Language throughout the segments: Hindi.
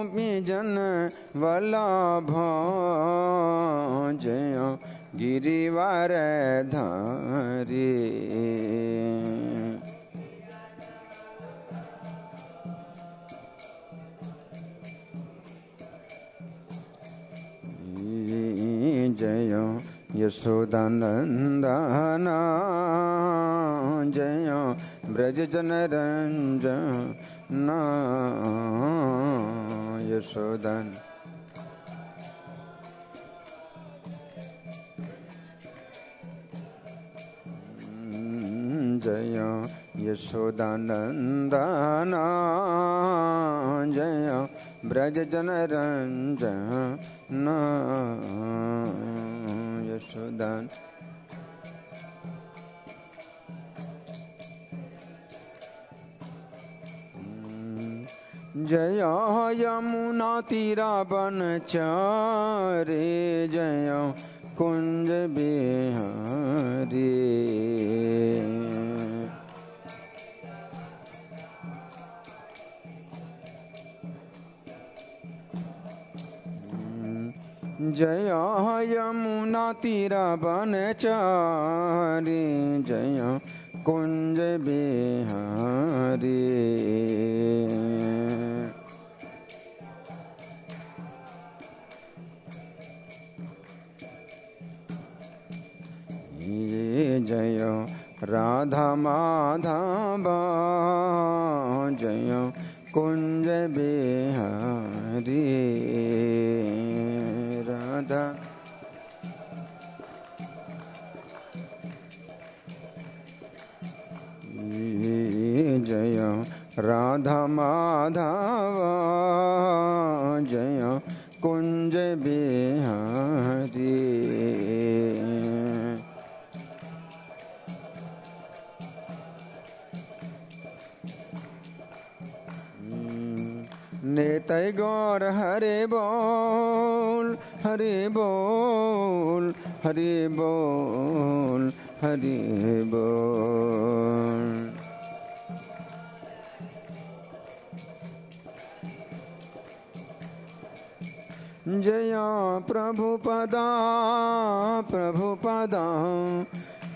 गोपी जन वल्लभ जय गिरिवर धारी। जय यशोदानंदन जय ब्रज जन रंजन यशोदन। जय यशोदानंदन जय ब्रज जन रंजन यशोदन। जय यमुना तीरा बनचारे जय कुंज बिहारी। जय यमुना तीरा बनचारी जय कुंज बिहारी। जय राधा माधव जय कुंज बिहारी। राधा जय राधा माधव जय कुंज बिहारी। नेतै गौर हरे बोल हरे बोल हरे बोल हरे बोल। जय प्रभुपदा प्रभुपदा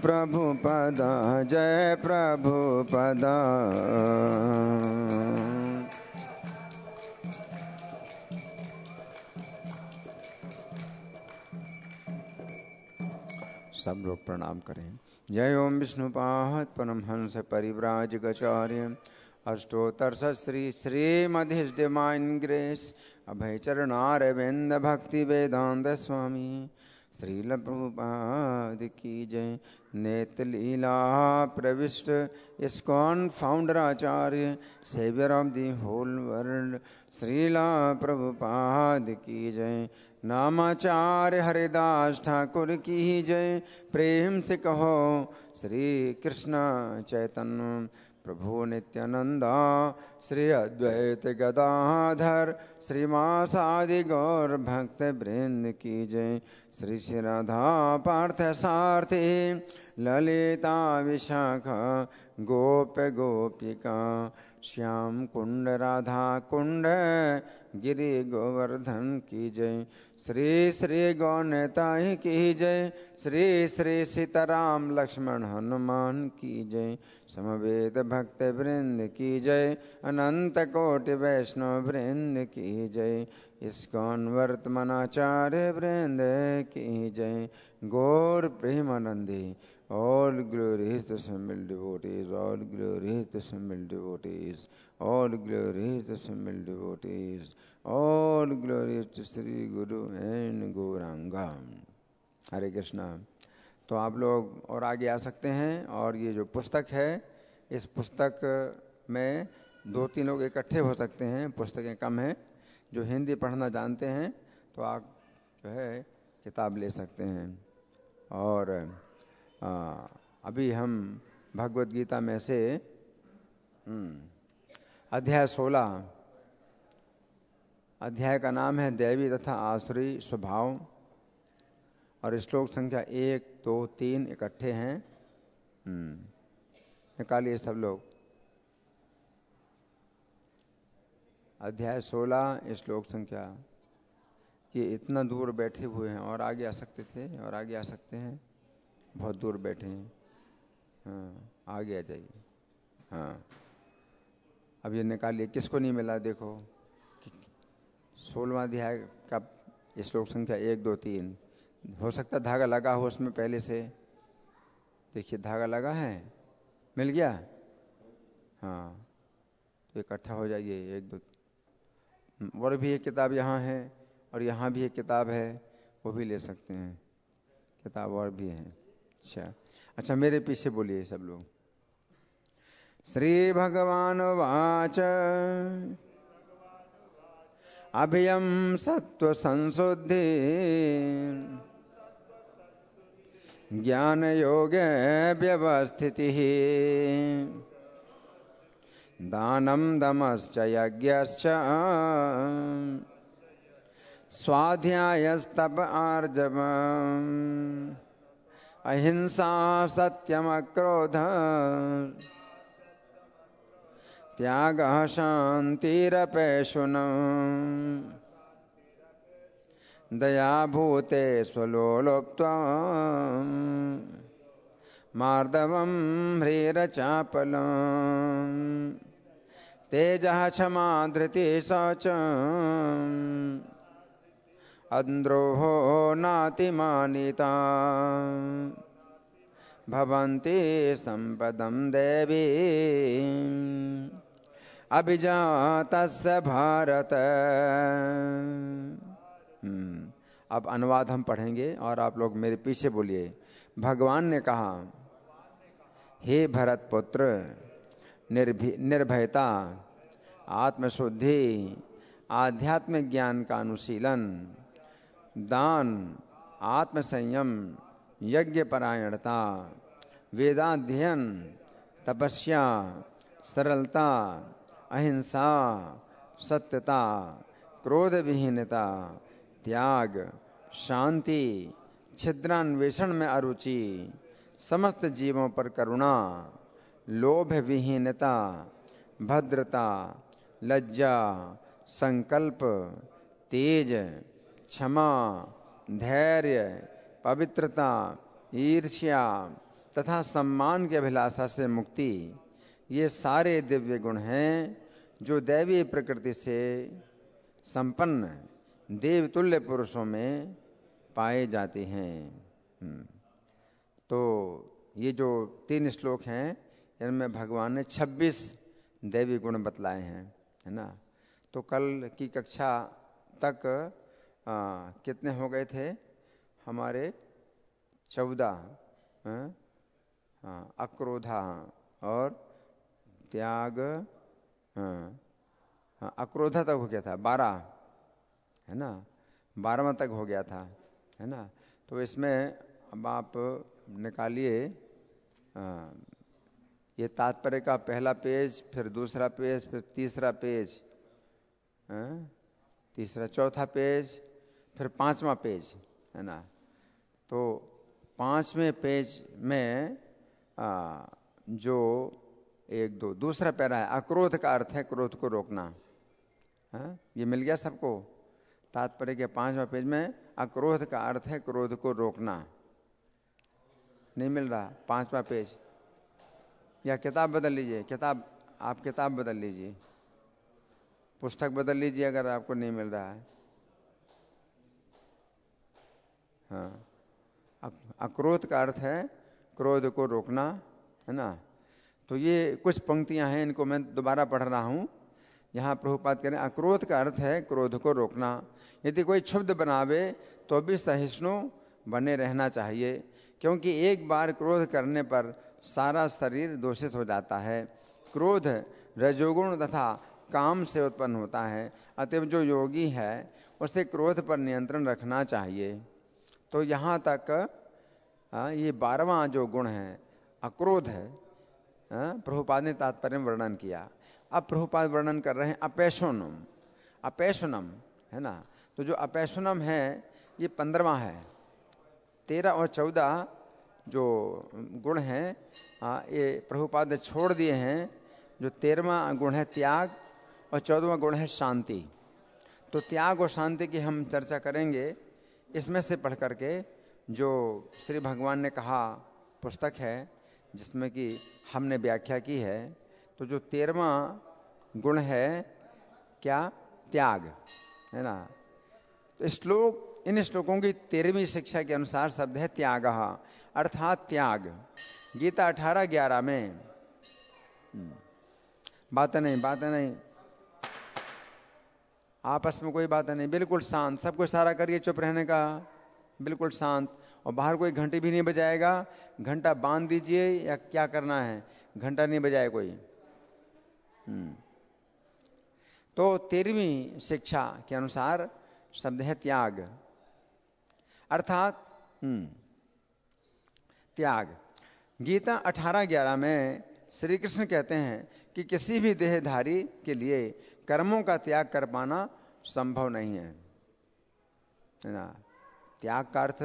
प्रभुपदा जय प्रभुपदा। सब लोग प्रणाम करें। जय ओम विष्णुपाद परमहंस परिव्राजकाचार्य अष्टोत्तर श्री श्रीमद् his divine grace Abhay Charanaravinda Bhaktivedanta स्वामी श्रील प्रभुपाद की जय। नेत्र लीला प्रविष्ट ISKCON founder acharya saviour of the whole world Srila Prabhupada की जय। नामाचार्य हरिदास ठाकुर की जय। प्रेम से कहो श्री कृष्ण चैतन्य प्रभु नित्यानंदा श्री अद्वैत गदाधर श्रीवासादि गौर भक्त वृंद की जय। श्री श्री राधा पार्थ सारथी ललिता विशाखा गोप गोपिका श्याम कुंड राधा कुंड गिरि गोवर्धन की जय। श्री श्री गौनताई की जय। श्री श्री सीताराम लक्ष्मण हनुमान की जय। समवेत भक्त वृंद की जय। अनंत कोटि वैष्णव वृंद की जय। इस्कॉन वर्तमानाचार्य वृंद की जय। गौर Premanandi all glory to single devotees, all glory to single devotees, all glory to single devotees, all glory to Sri Guru and Gauranga। हरे कृष्णा। तो आप लोग और आगे आ सकते हैं। और ये जो पुस्तक है इस पुस्तक में 2-3 लोग इकट्ठे हो सकते हैं। पुस्तकें कम हैं। जो हिंदी पढ़ना जानते हैं तो आप जो है किताब ले सकते हैं। और अभी हम भगवत गीता में से अध्याय 16 अध्याय का नाम है दैवी तथा आसुरी स्वभाव। और श्लोक संख्या 1, 2, 3 इकट्ठे हैं। निकालिए सब लोग। अध्याय 16 श्लोक संख्या। ये इतना दूर बैठे हुए हैं, और आगे आ सकते थे, और आगे आ सकते हैं, बहुत दूर बैठे हैं। हाँ, आगे आ जाइए। हाँ, अब ये निकालिए, किसको नहीं मिला देखो। 16वां अध्याय का श्लोक संख्या 1, 2, 3। हो सकता धागा लगा हो उसमें पहले से। देखिए धागा लगा है, मिल गया। हाँ, तो इकट्ठा हो जाइए। 1, 2। और भी एक किताब यहाँ है, और यहाँ भी एक किताब है, वो भी ले सकते हैं। किताब और भी है। अच्छा, मेरे पीछे बोलिए सब लोग। श्री भगवान वाच अभियम सत्व संशुद्धि ज्ञान योग व्यवस्थिति दानम दमश्च यज्ञश्च स्वाध्यायस्तप आर्जवम् अहिंसा सत्यम क्रोध त्यागः शान्तिरपैशुनम् दया भूते स्वलोलुप्त्वम् मार्दवम् ह्रीरचापलम् तेजः क्षमा धृतिः शौचम् अन्द्रोहो नातिमानिता भवन्ति सम्पदं देवी अभिजातस्य भारत। अब अनुवाद हम पढ़ेंगे और आप लोग मेरे पीछे बोलिए। भगवान ने कहा, हे भरत पुत्र, निर्भयता, आत्मशुद्धि, आध्यात्मिक ज्ञान का अनुशीलन, दान, आत्मसंयम, यज्ञ परायणता, वेदाध्ययन, तपस्या, सरलता, अहिंसा, सत्यता, क्रोध विहीनता, त्याग, शांति, छिद्रान्वेषण में अरुचि, समस्त जीवों पर करुणा, लोभ विहीनता, भद्रता, लज्जा, संकल्प, तेज, क्षमा, धैर्य, पवित्रता, ईर्ष्या तथा सम्मान की अभिलाषा से मुक्ति, ये सारे दिव्य गुण हैं जो दैवी प्रकृति से संपन्न देवतुल्य पुरुषों में पाए जाते हैं। तो ये जो 3 श्लोक हैं, इनमें भगवान ने 26 दैवी गुण बतलाए हैं, है ना। तो कल की कक्षा तक कितने हो गए थे हमारे? 14। अक्रोधा और त्याग, अक्रोधा तक हो गया था। 12 है ना, 12वां तक हो गया था, है ना। तो इसमें अब आप निकालिए ये तात्पर्य का पहला पेज, फिर दूसरा पेज, फिर तीसरा पेज, तीसरा चौथा पेज, फिर 5वां पेज, है ना। तो 5वें पेज में जो 1, 2 दूसरा पैरा है, अक्रोध का अर्थ है क्रोध को रोकना। ये मिल गया सबको? तात्पर्य के 5वां पेज में अक्रोध का अर्थ है क्रोध को रोकना। नहीं मिल रहा 5वां पेज? या किताब बदल लीजिए, आप किताब बदल लीजिए, पुस्तक बदल लीजिए अगर आपको नहीं मिल रहा है। हाँ, अक्रोध का अर्थ है क्रोध को रोकना, है ना। तो ये कुछ पंक्तियां हैं, इनको मैं दोबारा पढ़ रहा हूँ। यहाँ प्रभुपाद कह रहे हैं, अक्रोध का अर्थ है क्रोध को रोकना। यदि कोई क्षुब्ध बनावे तो भी सहिष्णु बने रहना चाहिए, क्योंकि एक बार क्रोध करने पर सारा शरीर दूषित हो जाता है। क्रोध रजोगुण तथा काम से उत्पन्न होता है, अतएव जो योगी है उसे क्रोध पर नियंत्रण रखना चाहिए। तो यहाँ तक ये 12वां जो गुण है अक्रोध है, प्रभुपाद ने तात्पर्य में वर्णन किया। अब प्रभुपाद वर्णन कर रहे हैं अपैशुनम। अपैशुनम, है ना। तो जो अपैशुनम है ये 15वां है। 13 और 14 जो गुण हैं ये प्रभुपाद ने छोड़ दिए हैं। जो 13वां गुण है त्याग, और 14वां गुण है शांति। तो त्याग और शांति की हम चर्चा करेंगे। इसमें से पढ़ करके जो श्री भगवान ने कहा पुस्तक है जिसमें कि हमने व्याख्या की है, तो जो 13वां गुण है क्या, त्याग, है ना। तो इन श्लोकों की 13वीं शिक्षा के अनुसार शब्द है त्यागः, अर्थात त्याग। गीता 18:11 में बातें नहीं, आपस में कोई बातें नहीं, बिल्कुल शांत, सबको इशारा करिए चुप रहने का, बिल्कुल शांत। और बाहर कोई घंटी भी नहीं बजाएगा, घंटा बांध दीजिए या क्या करना है, घंटा नहीं बजाए कोई। तो 13वीं शिक्षा के अनुसार शब्द है त्याग, अर्थात त्याग। गीता 18:11 में श्री कृष्ण कहते हैं कि किसी भी देहधारी के लिए कर्मों का त्याग कर पाना संभव नहीं है ना। त्याग का अर्थ,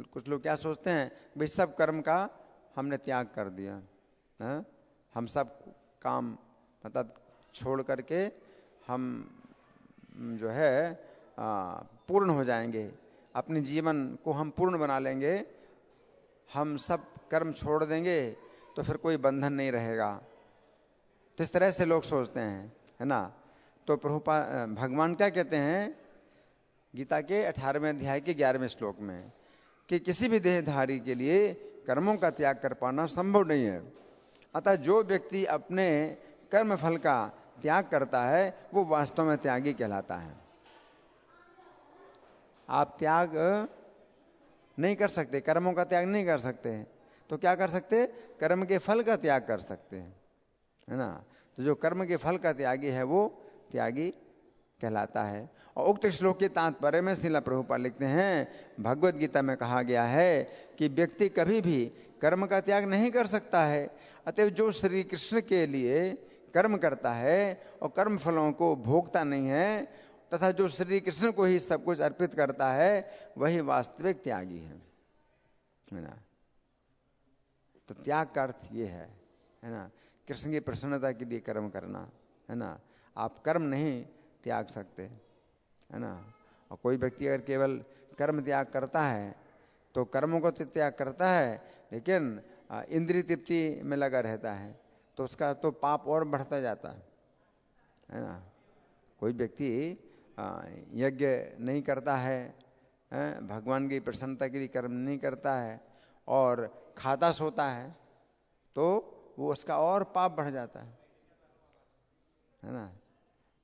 कुछ लोग क्या सोचते हैं, भाई सब कर्म का हमने त्याग कर दिया, हम सब काम मतलब छोड़ करके हम जो है पूर्ण हो जाएंगे, अपने जीवन को हम पूर्ण बना लेंगे, हम सब कर्म छोड़ देंगे तो फिर कोई बंधन नहीं रहेगा। तो इस तरह से लोग सोचते हैं, है ना। तो भगवान क्या कहते हैं गीता के 18वें अध्याय के 11वें श्लोक में कि किसी भी देहधारी के लिए कर्मों का त्याग कर पाना संभव नहीं है। अतः जो व्यक्ति अपने कर्म फल का त्याग करता है वो वास्तव में त्यागी कहलाता है। आप त्याग नहीं कर सकते, कर्मों का त्याग नहीं कर सकते, तो क्या कर सकते, कर्म के फल का त्याग कर सकते हैं, है ना। तो जो कर्म के फल का त्यागी है वो त्यागी कहलाता है। और उक्त श्लोक के तात्पर्य में श्रील प्रभुपाद लिखते हैं, भगवत गीता में कहा गया है कि व्यक्ति कभी भी कर्म का त्याग नहीं कर सकता है। अतएव जो श्री कृष्ण के लिए कर्म करता है और कर्म फलों को भोगता नहीं है तथा जो श्री कृष्ण को ही सब कुछ अर्पित करता है वही वास्तविक त्यागी है ना। तो त्याग का अर्थ ये है ना, कृष्ण की प्रसन्नता के लिए कर्म करना, है ना। आप कर्म नहीं त्याग सकते, है ना। और कोई व्यक्ति अगर केवल कर्म त्याग करता है तो कर्मों को तो त्याग करता है लेकिन इंद्रिय तृप्ति में लगा रहता है तो उसका तो पाप और बढ़ता जाता है ना। कोई व्यक्ति यज्ञ नहीं करता है, भगवान की प्रसन्नता के लिए कर्म नहीं करता है और खाता सोता है तो वो उसका और पाप बढ़ जाता है ना।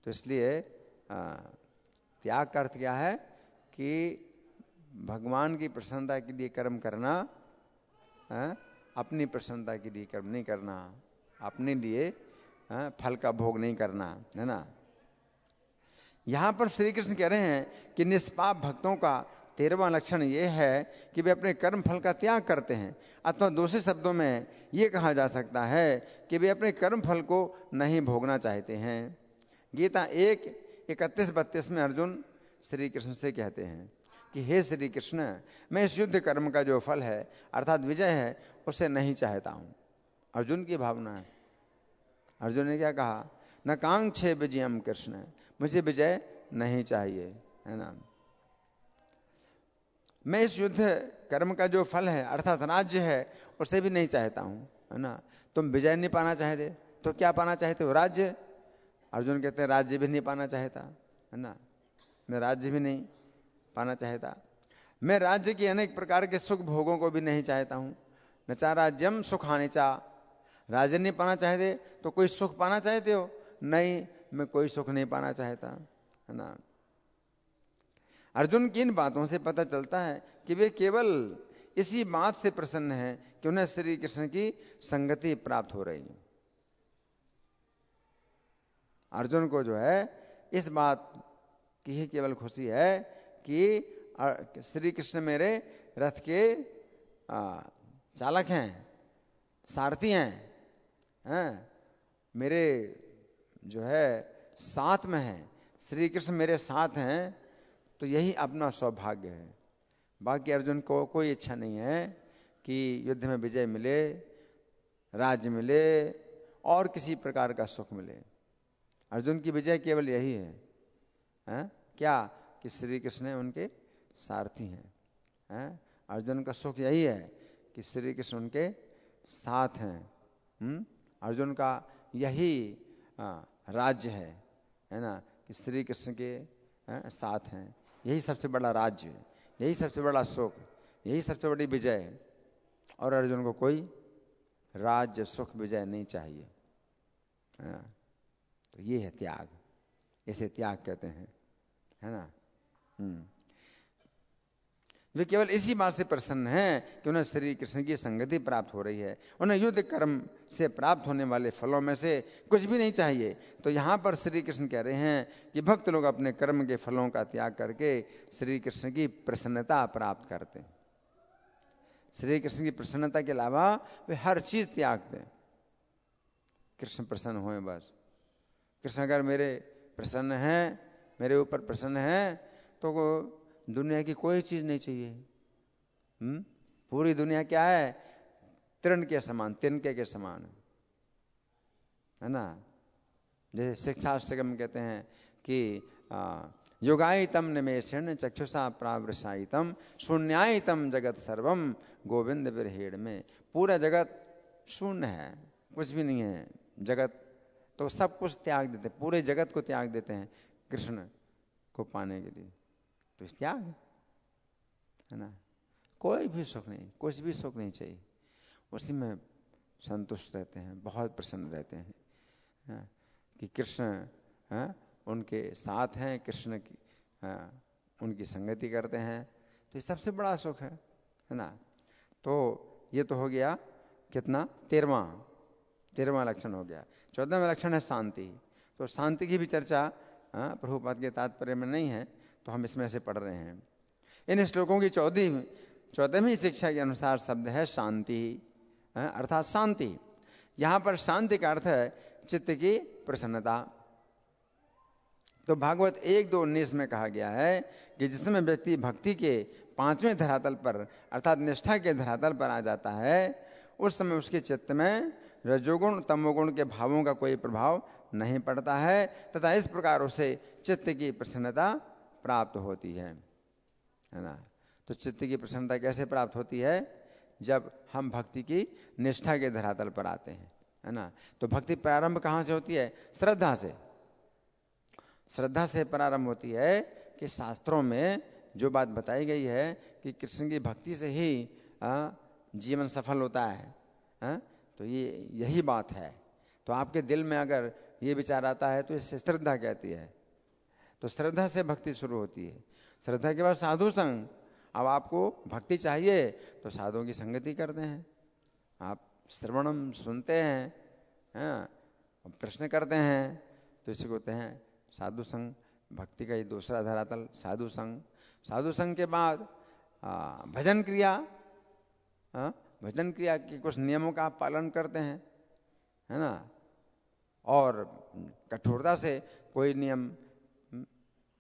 तो इसलिए त्याग का अर्थ क्या है कि भगवान की प्रसन्नता के लिए कर्म करना, अपनी प्रसन्नता के लिए कर्म नहीं करना, अपने लिए फल का भोग नहीं करना, है ना। यहाँ पर श्री कृष्ण कह रहे हैं कि निष्पाप भक्तों का 13वां लक्षण ये है कि वे अपने कर्म फल का त्याग करते हैं। अथवा दूसरे शब्दों में ये कहा जा सकता है कि वे अपने कर्म फल को नहीं भोगना चाहते हैं। गीता 1:31-32 में अर्जुन श्री कृष्ण से कहते हैं कि हे श्री कृष्ण, मैं इस युद्ध कर्म का जो फल है अर्थात विजय है उसे नहीं चाहता हूँ। अर्जुन की भावना है। अर्जुन ने क्या कहा, न कांक्षे विजयम कृष्ण, मुझे विजय नहीं चाहिए, है ना। मैं इस युद्ध कर्म का जो फल है अर्थात राज्य है उसे भी नहीं चाहता हूँ, है ना। तुम विजय नहीं पाना चाहते तो क्या पाना चाहते हो, राज्य। अर्जुन कहते हैं राज्य भी नहीं पाना चाहता, है ना। मैं राज्य भी नहीं पाना चाहता, मैं राज्य के अनेक प्रकार के सुख भोगों को भी नहीं चाहता हूँ। न चा राज्यम सुखानि चा, राज्य नहीं पाना चाहते तो कोई सुख पाना चाहते हो, नहीं, मैं कोई सुख नहीं पाना चाहता, है ना। अर्जुन की इन बातों से पता चलता है कि वे केवल इसी बात से प्रसन्न हैं कि उन्हें श्री कृष्ण की संगति प्राप्त हो रही है। अर्जुन को जो है इस बात की ही केवल खुशी है कि श्री कृष्ण मेरे रथ के चालक हैं, सारथी हैं, मेरे जो है साथ में हैं, श्री कृष्ण मेरे साथ हैं, तो यही अपना सौभाग्य है। बाकी अर्जुन को कोई इच्छा नहीं है कि युद्ध में विजय मिले, राज्य मिले और किसी प्रकार का सुख मिले। अर्जुन की विजय केवल यही है, क्या कि श्री कृष्ण उनके सारथी हैं। अर्जुन का सुख यही है कि श्री कृष्ण उनके साथ हैं। अर्जुन का यही राज्य है ना, कि श्री कृष्ण के साथ हैं। यही सबसे बड़ा राज्य है, यही सबसे बड़ा सुख, यही सबसे बड़ी विजय है। और अर्जुन को कोई राज्य सुख विजय नहीं चाहिए, है ना। तो ये है त्याग, इसे त्याग कहते हैं, है ना। वे केवल इसी बात से प्रसन्न हैं कि उन्हें श्री कृष्ण की संगति प्राप्त हो रही है, उन्हें युद्ध कर्म से प्राप्त होने वाले फलों में से कुछ भी नहीं चाहिए। तो यहाँ पर श्री कृष्ण कह रहे हैं कि भक्त लोग अपने कर्म के फलों का त्याग करके श्री कृष्ण की प्रसन्नता प्राप्त करते हैं। श्री कृष्ण की प्रसन्नता के अलावा वे हर चीज त्याग दें। कृष्ण प्रसन्न होए बस। कृष्ण अगर मेरे प्रसन्न हैं, मेरे ऊपर प्रसन्न हैं, तो दुनिया की कोई चीज नहीं चाहिए। पूरी दुनिया क्या है? तृण के समान, तिनके के समान, है ना। जैसे शिक्षाष्टकम में कहते हैं कि योगायितम निमेषण चक्षुषा प्रावृषायितम शून्यायितम जगत सर्वम गोविंद विरहेण में। पूरा जगत शून्य है, कुछ भी नहीं है जगत, तो सब कुछ त्याग देते, पूरे जगत को त्याग देते हैं कृष्ण को पाने के लिए। तो त्याग है ना। कोई भी सुख नहीं, कुछ भी सुख नहीं चाहिए, उसी में संतुष्ट रहते हैं, बहुत प्रसन्न रहते हैं कि कृष्ण उनके साथ हैं, कृष्ण की उनकी संगति करते हैं। तो ये सबसे बड़ा सुख है ना। तो ये तो हो गया कितना, 13वां लक्षण हो गया। 14वां लक्षण है शांति। तो शांति की भी चर्चा प्रभुपाद के तात्पर्य में नहीं है, तो हम इसमें से पढ़ रहे हैं। इन श्लोकों की 14वीं शिक्षा के अनुसार शब्द है शांति, अर्थात शांति। यहां पर शांति का अर्थ है चित्त की प्रसन्नता। तो भागवत 1:2:19 में कहा गया है कि जिसमें व्यक्ति भक्ति के 5वें धरातल पर अर्थात निष्ठा के धरातल पर आ जाता है, उस समय उसके चित्त में रजोगुण तमोगुण के भावों का कोई प्रभाव नहीं पड़ता है, तथा इस प्रकार उसे चित्त की प्रसन्नता प्राप्त होती है ना। तो चित्त की प्रसन्नता कैसे प्राप्त होती है? जब हम भक्ति की निष्ठा के धरातल पर आते हैं, है ना। तो भक्ति प्रारंभ कहाँ से होती है? श्रद्धा से। श्रद्धा से प्रारंभ होती है कि शास्त्रों में जो बात बताई गई है कि कृष्ण की भक्ति से ही जीवन सफल होता है, तो ये यही बात है। तो आपके दिल में अगर ये विचार आता है तो इसे श्रद्धा कहती है। तो श्रद्धा से भक्ति शुरू होती है। श्रद्धा के बाद साधु संग। अब आपको भक्ति चाहिए तो साधुओं की संगति करते हैं, आप श्रवणम सुनते हैं, प्रश्न करते हैं, तो इसे कहते हैं साधु संग। भक्ति का ये दूसरा धरातल साधु संग। साधु संग के बाद भजन क्रिया। भजन क्रिया के कुछ नियमों का आप पालन करते हैं, है ना। और कठोरता से कोई नियम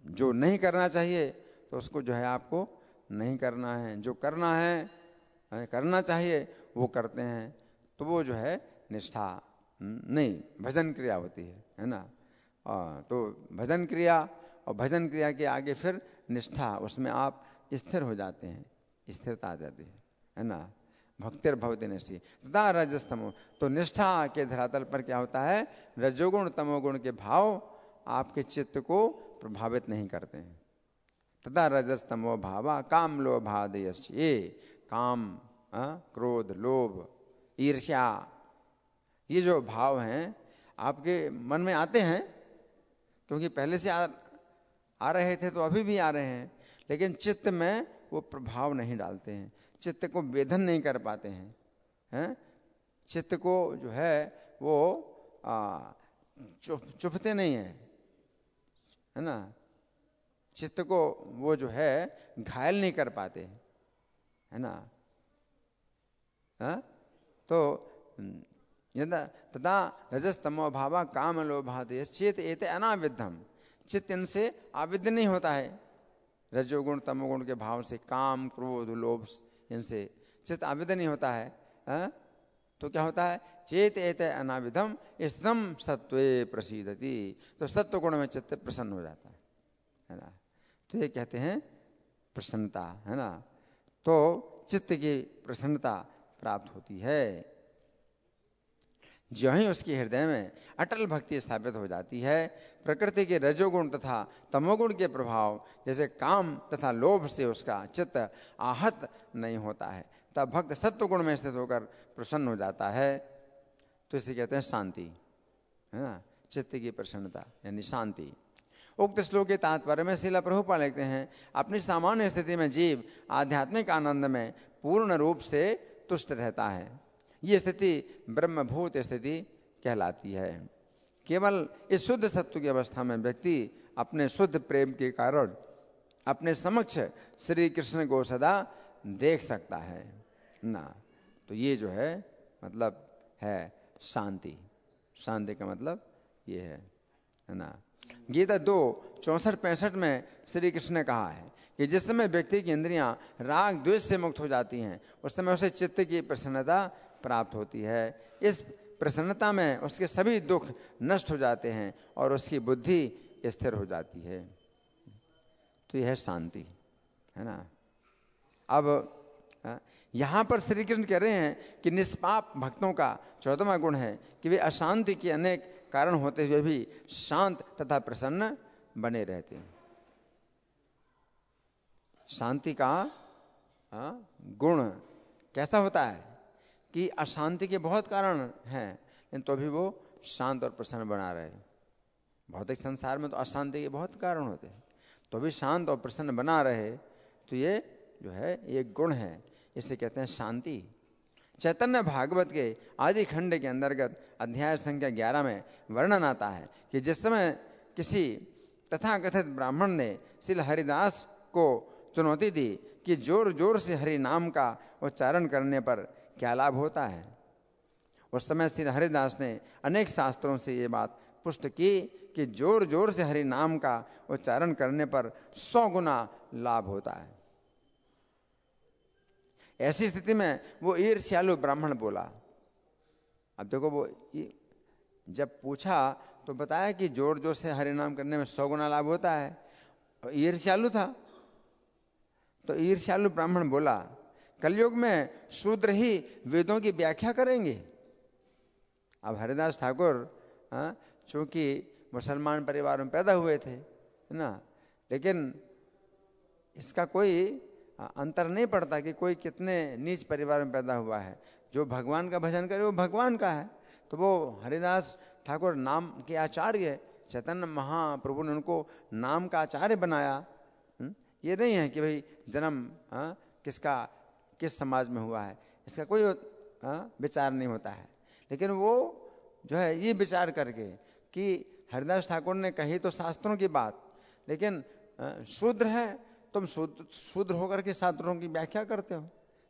जो नहीं करना चाहिए तो उसको जो है आपको नहीं करना है, जो करना है करना चाहिए वो करते हैं, तो वो जो है निष्ठा नहीं, भजन क्रिया होती है ना। तो भजन क्रिया और भजन क्रिया के आगे फिर निष्ठा, उसमें आप स्थिर हो जाते हैं, स्थिरता आ जाती है ना। भक्तिर्भवति निष्ठि तथा रजस्तमो। तो निष्ठा के धरातल पर क्या होता है? रजोगुण तमोगुण के भाव आपके चित्त को प्रभावित नहीं करते हैं। तथा रजस्तमो भावा काम लोभादयश्च। ये काम, क्रोध, लोभ, ईर्ष्या, ये जो भाव हैं आपके मन में आते हैं, क्योंकि पहले से आ रहे थे तो अभी भी आ रहे हैं, लेकिन चित्त में वो प्रभाव नहीं डालते हैं, चित्त को वेधन नहीं कर पाते हैं, चित्त को जो है वो चुभते नहीं है ना। चित्त को वो जो है घायल नहीं कर पाते, है ना। तो यदा तथा रजस्तमो भावा काम लोभादय चेत एते अनाविद्धम। चित्त इनसे आविद्ध नहीं होता है। रजोगुण तमोगुण के भाव से, काम क्रोध लोभ, इनसे चित्त आविद्ध नहीं होता है। तो क्या होता है, चेत एत अनाविधम स्तम सत्वे प्रसीदति, तो सत्व गुण में चित्त प्रसन्न हो जाता है ना। तो ये कहते हैं प्रसन्नता, है ना। तो चित्त की प्रसन्नता प्राप्त होती है। जो ही उसके हृदय में अटल भक्ति स्थापित हो जाती है, प्रकृति के रजोगुण तथा तमोगुण के प्रभाव जैसे काम तथा लोभ से उसका चित्त आहत नहीं होता है, तब भक्त सत्व गुण में स्थित होकर प्रसन्न हो जाता है। तो इसे कहते हैं शांति, है ना, चित्त की प्रसन्नता यानी शांति। उक्त श्लोक के तात्पर्य में श्रील प्रभुपाद लिखते हैं, अपनी सामान्य स्थिति में जीव आध्यात्मिक आनंद में पूर्ण रूप से तुष्ट रहता है। ये स्थिति ब्रह्मभूत स्थिति कहलाती है। केवल इस शुद्ध सत्व की अवस्था में व्यक्ति अपने शुद्ध प्रेम के कारण अपने समक्ष श्री कृष्ण को सदा देख सकता है ना। तो ये जो है मतलब है शांति। शांति का मतलब ये है ना। गीता 2:64-65 में श्री कृष्ण ने कहा है कि जिस समय व्यक्ति की इंद्रियां राग द्वेष से मुक्त हो जाती हैं, उस समय उसे चित्त की प्रसन्नता प्राप्त होती है। इस प्रसन्नता में उसके सभी दुख नष्ट हो जाते हैं और उसकी बुद्धि स्थिर हो जाती है। तो यह है शांति, है ना। अब यहाँ पर श्री कृष्ण कह रहे हैं कि निष्पाप भक्तों का 14वां गुण है कि वे अशांति के अनेक कारण होते हुए भी शांत तथा प्रसन्न बने रहते हैं। शांति का गुण कैसा होता है कि अशांति के बहुत कारण हैं, लेकिन तो भी वो शांत और प्रसन्न बना रहे। भौतिक संसार में तो अशांति के बहुत कारण होते हैं, तो भी शांत और प्रसन्न बना रहे। तो ये जो है ये गुण है, इसे कहते हैं शांति। चैतन्य भागवत के आदि खंड के अंतर्गत अध्याय संख्या 11 में वर्णन आता है कि जिस समय किसी तथाकथित ब्राह्मण ने श्री हरिदास को चुनौती दी कि जोर जोर से हरि नाम का उच्चारण करने पर क्या लाभ होता है, उस समय श्री हरिदास ने अनेक शास्त्रों से ये बात पुष्ट की कि जोर जोर से हरि नाम का उच्चारण करने पर 100 गुना लाभ होता है। ऐसी स्थिति में वो ईर्ष्यालु ब्राह्मण बोला। अब देखो, वो जब पूछा तो बताया कि जोर जोर से हरि नाम करने में 100 गुना लाभ होता है, और ईर्ष्यालु था। तो ईर्ष्यालु ब्राह्मण बोला, कलयुग में शूद्र ही वेदों की व्याख्या करेंगे। अब हरिदास ठाकुर चूंकि मुसलमान परिवार में पैदा हुए थे, है ना, लेकिन इसका कोई अंतर नहीं पड़ता कि कोई कितने नीच परिवार में पैदा हुआ है। जो भगवान का भजन करे वो भगवान का है। तो वो हरिदास ठाकुर नाम के आचार्य, चैतन्य महाप्रभु ने उनको नाम का आचार्य बनाया। ये नहीं है कि भाई जन्म किसका किस समाज में हुआ है, इसका कोई विचार नहीं होता है। लेकिन वो जो है ये विचार करके कि हरिदास ठाकुर ने कही तो शास्त्रों की बात, लेकिन शूद्र है, तुम शूद्र होकर के शास्त्रों की व्याख्या करते हो,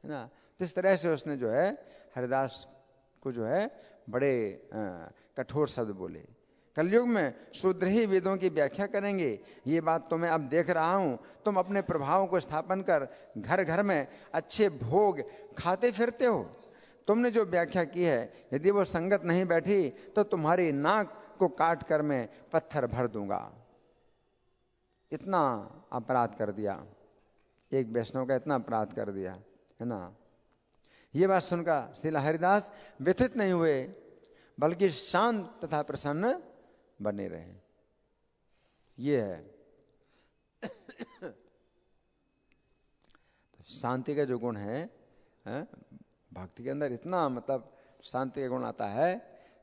है ना। तो इस तरह से उसने जो है हरिदास को जो है बड़े कठोर शब्द बोले। कलयुग में शूद्र ही वेदों की व्याख्या करेंगे, ये बात तो मैं अब देख रहा हूं। तुम अपने प्रभाव को स्थापन कर घर घर में अच्छे भोग खाते फिरते हो। तुमने जो व्याख्या की है, यदि वो संगत नहीं बैठी तो तुम्हारी नाक को काट कर मैं पत्थर भर दूंगा। इतना अपराध कर दिया, एक वैष्णव का इतना अपराध कर दिया, है ना। ये बात सुनकर श्री हरिदास व्यथित नहीं हुए, बल्कि शांत तथा प्रसन्न बने रहे। ये है तो शांति का जो गुण है, भक्ति के अंदर इतना मतलब शांति का गुण आता है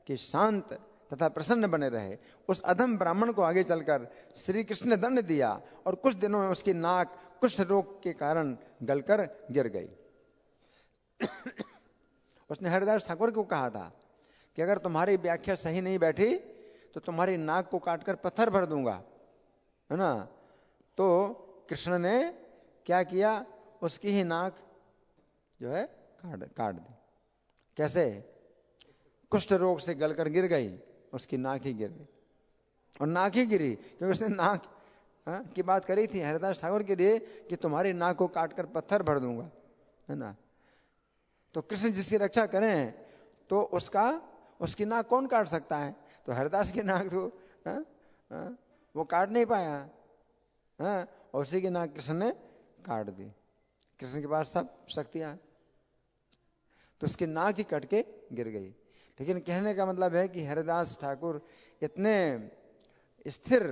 कि शांत तथा प्रसन्न बने रहे। उस अधम ब्राह्मण को आगे चलकर श्री कृष्ण ने दंड दिया और कुछ दिनों में उसकी नाक कुष्ठ रोग के कारण गलकर गिर गई। उसने हरिदास ठाकुर को कहा था कि अगर तुम्हारी व्याख्या सही नहीं बैठी तो तुम्हारी नाक को काटकर पत्थर भर दूंगा, है ना। तो कृष्ण ने क्या किया, उसकी ही नाक जो है काट दी। कैसे? कुष्ठ रोग से गलकर गिर गई, उसकी नाक ही गिर गई। और नाक ही गिरी क्योंकि उसने नाक की बात करी थी हरिदास ठाकुर के लिए कि तुम्हारी नाक को काटकर पत्थर भर दूंगा, है ना। तो कृष्ण जिसकी रक्षा करें तो उसकी नाक कौन काट सकता है? तो हरिदास की नाक तो वो काट नहीं पाया, और उसी की नाक कृष्ण ने काट दी। कृष्ण के पास सब शक्तियां, तो उसकी नाक ही कट के गिर गई। लेकिन कहने का मतलब है कि हरिदास ठाकुर इतने स्थिर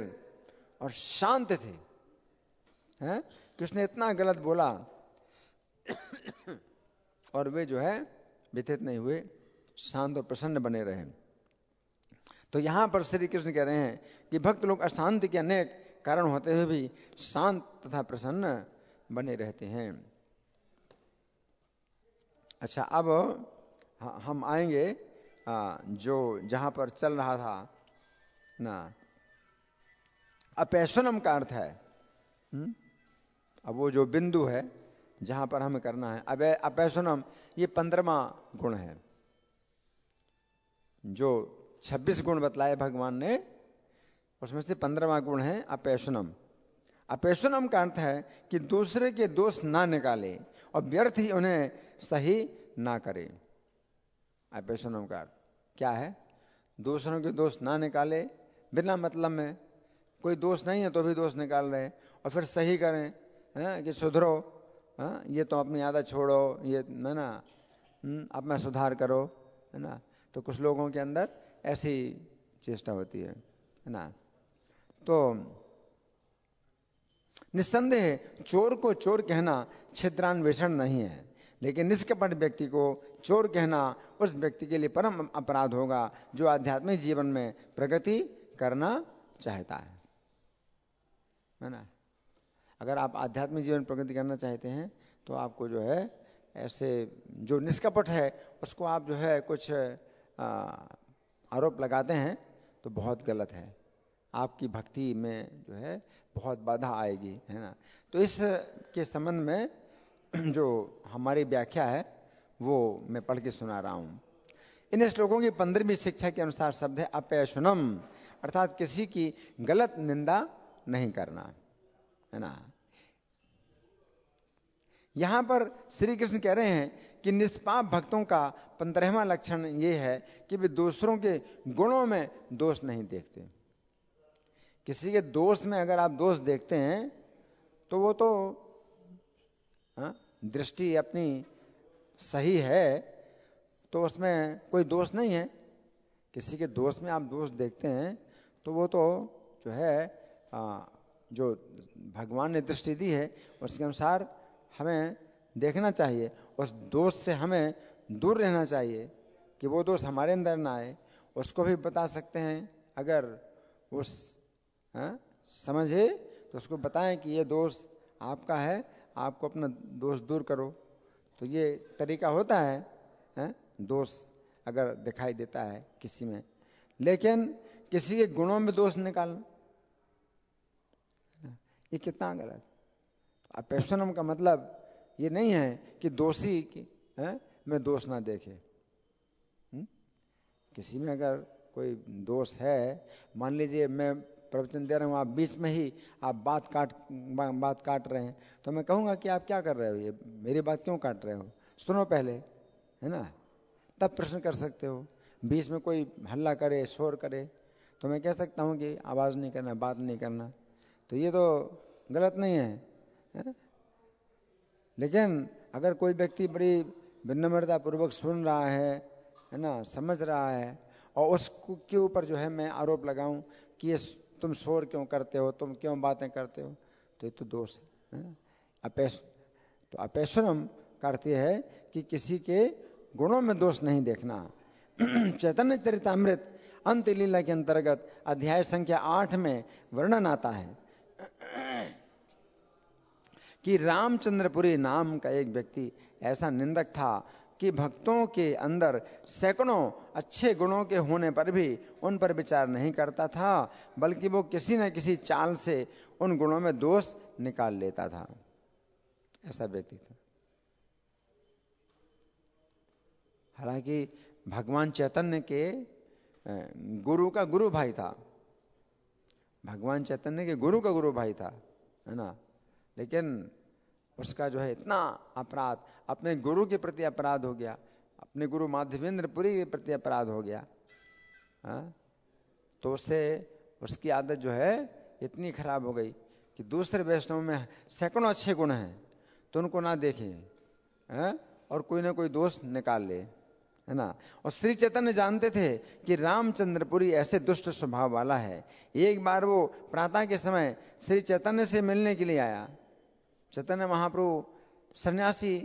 और शांत थे, हैं? कृष्ण इतना गलत बोला और वे जो है व्यथित नहीं हुए, शांत और प्रसन्न बने रहे। तो यहां पर श्री कृष्ण कह रहे हैं कि भक्त लोग अशांति के अनेक कारण होते हुए भी शांत तथा प्रसन्न बने रहते हैं। अच्छा, अब हम आएंगे जो जहां पर चल रहा था ना, अपैशनम का अर्थ है। अब वो जो बिंदु है जहां पर हमें करना है, अब अपैशनम ये 15वां गुण है। जो 26 गुण बतलाए भगवान ने, उसमें से 15वां गुण है अपैशनम। अपैशनम का अर्थ है कि दूसरे के दोष ना निकाले और व्यर्थ ही उन्हें सही ना करे। अपैशनम का अर्थ क्या है? दूसरों के दोष ना निकाले, बिना मतलब में, कोई दोष नहीं है तो भी दोष निकाल रहे, और फिर सही करें, कि सुधरो, ये तो अपनी आदत छोड़ो, ये है ना, अपना सुधार करो, है ना। तो कुछ लोगों के अंदर ऐसी चेष्टा होती है ना। तो निस्संदेह चोर को चोर कहना छिद्रान्वेषण नहीं है, लेकिन निष्कपट व्यक्ति को चोर कहना उस व्यक्ति के लिए परम अपराध होगा जो आध्यात्मिक जीवन में प्रगति करना चाहता है ना। अगर आप आध्यात्मिक जीवन प्रगति करना चाहते हैं तो आपको जो है ऐसे जो निष्कपट है उसको आप जो है कुछ आरोप लगाते हैं तो बहुत गलत है, आपकी भक्ति में जो है बहुत बाधा आएगी, है ना। तो इस के संबंध में जो हमारी व्याख्या है वो मैं पढ़ के सुना रहा हूँ। इन श्लोकों की 15वीं शिक्षा के अनुसार शब्द है अपैशनम, अर्थात किसी की गलत निंदा नहीं करना, है ना। यहां पर श्री कृष्ण कह रहे हैं कि निष्पाप भक्तों का 15वां लक्षण ये है कि वे दूसरों के गुणों में दोष नहीं देखते। किसी के दोष में अगर आप दोष देखते हैं तो वो तो दृष्टि अपनी सही है, तो उसमें कोई दोष नहीं है। किसी के दोष में आप दोष देखते हैं तो वो तो जो है जो भगवान ने दृष्टि दी है उसके अनुसार हमें देखना चाहिए, उस दोष से हमें दूर रहना चाहिए कि वो दोष हमारे अंदर ना आए। उसको भी बता सकते हैं, अगर उस समझे तो उसको बताएं कि ये दोष आपका है, आपको अपना दोष दूर करो। तो ये तरीका होता है दोष अगर दिखाई देता है किसी में, लेकिन किसी के गुणों में दोष निकालना ये कितना गलत। अपैशनम का मतलब ये नहीं है कि दोषी में दोष ना देखे। किसी में अगर कोई दोष है, मान लीजिए मैं प्रवचन दे रहा हूँ, आप बीच में ही आप बात काट रहे हैं, तो मैं कहूँगा कि आप क्या कर रहे हो, ये मेरी बात क्यों काट रहे हो, सुनो पहले, है ना। तब प्रश्न कर सकते हो। बीच में कोई हल्ला करे, शोर करे, तो मैं कह सकता हूँ कि आवाज़ नहीं करना, बात नहीं करना, तो ये तो गलत नहीं है। लेकिन अगर कोई व्यक्ति बड़ी विनम्रता पूर्वक सुन रहा है ना, समझ रहा है, और उसको के ऊपर जो है मैं आरोप लगाऊं कि ये तुम शोर क्यों करते हो, तुम क्यों बातें करते हो, तो ये तो दोष है ना। तो अपैशनम का अर्थ है कि किसी के गुणों में दोष नहीं देखना। चैतन्य चरितामृत अंत लीला के अंतर्गत अध्याय संख्या 8 में वर्णन आता है कि रामचंद्रपुरी नाम का एक व्यक्ति ऐसा निंदक था कि भक्तों के अंदर सैकड़ों अच्छे गुणों के होने पर भी उन पर विचार नहीं करता था, बल्कि वो किसी न किसी चाल से उन गुणों में दोष निकाल लेता था। ऐसा व्यक्ति था। हालांकि भगवान चैतन्य के गुरु का गुरु भाई था, भगवान चैतन्य के गुरु का गुरु भाई था, है ना। लेकिन उसका जो है इतना अपराध, अपने गुरु के प्रति अपराध हो गया, अपने गुरु माधवेंद्रपुरी के प्रति अपराध हो गया, हाँ, तो उसकी आदत जो है इतनी खराब हो गई कि दूसरे वैष्णव में सैकड़ों अच्छे गुण हैं तो उनको ना देखे, हाँ, और कोई ना कोई दोष निकाल ले, है ना। और श्री चैतन्य जानते थे कि रामचंद्रपुरी ऐसे दुष्ट स्वभाव वाला है। एक बार वो प्रातः के समय श्री चैतन्य से मिलने के लिए आया। चैतन्य महाप्रभु सन्यासी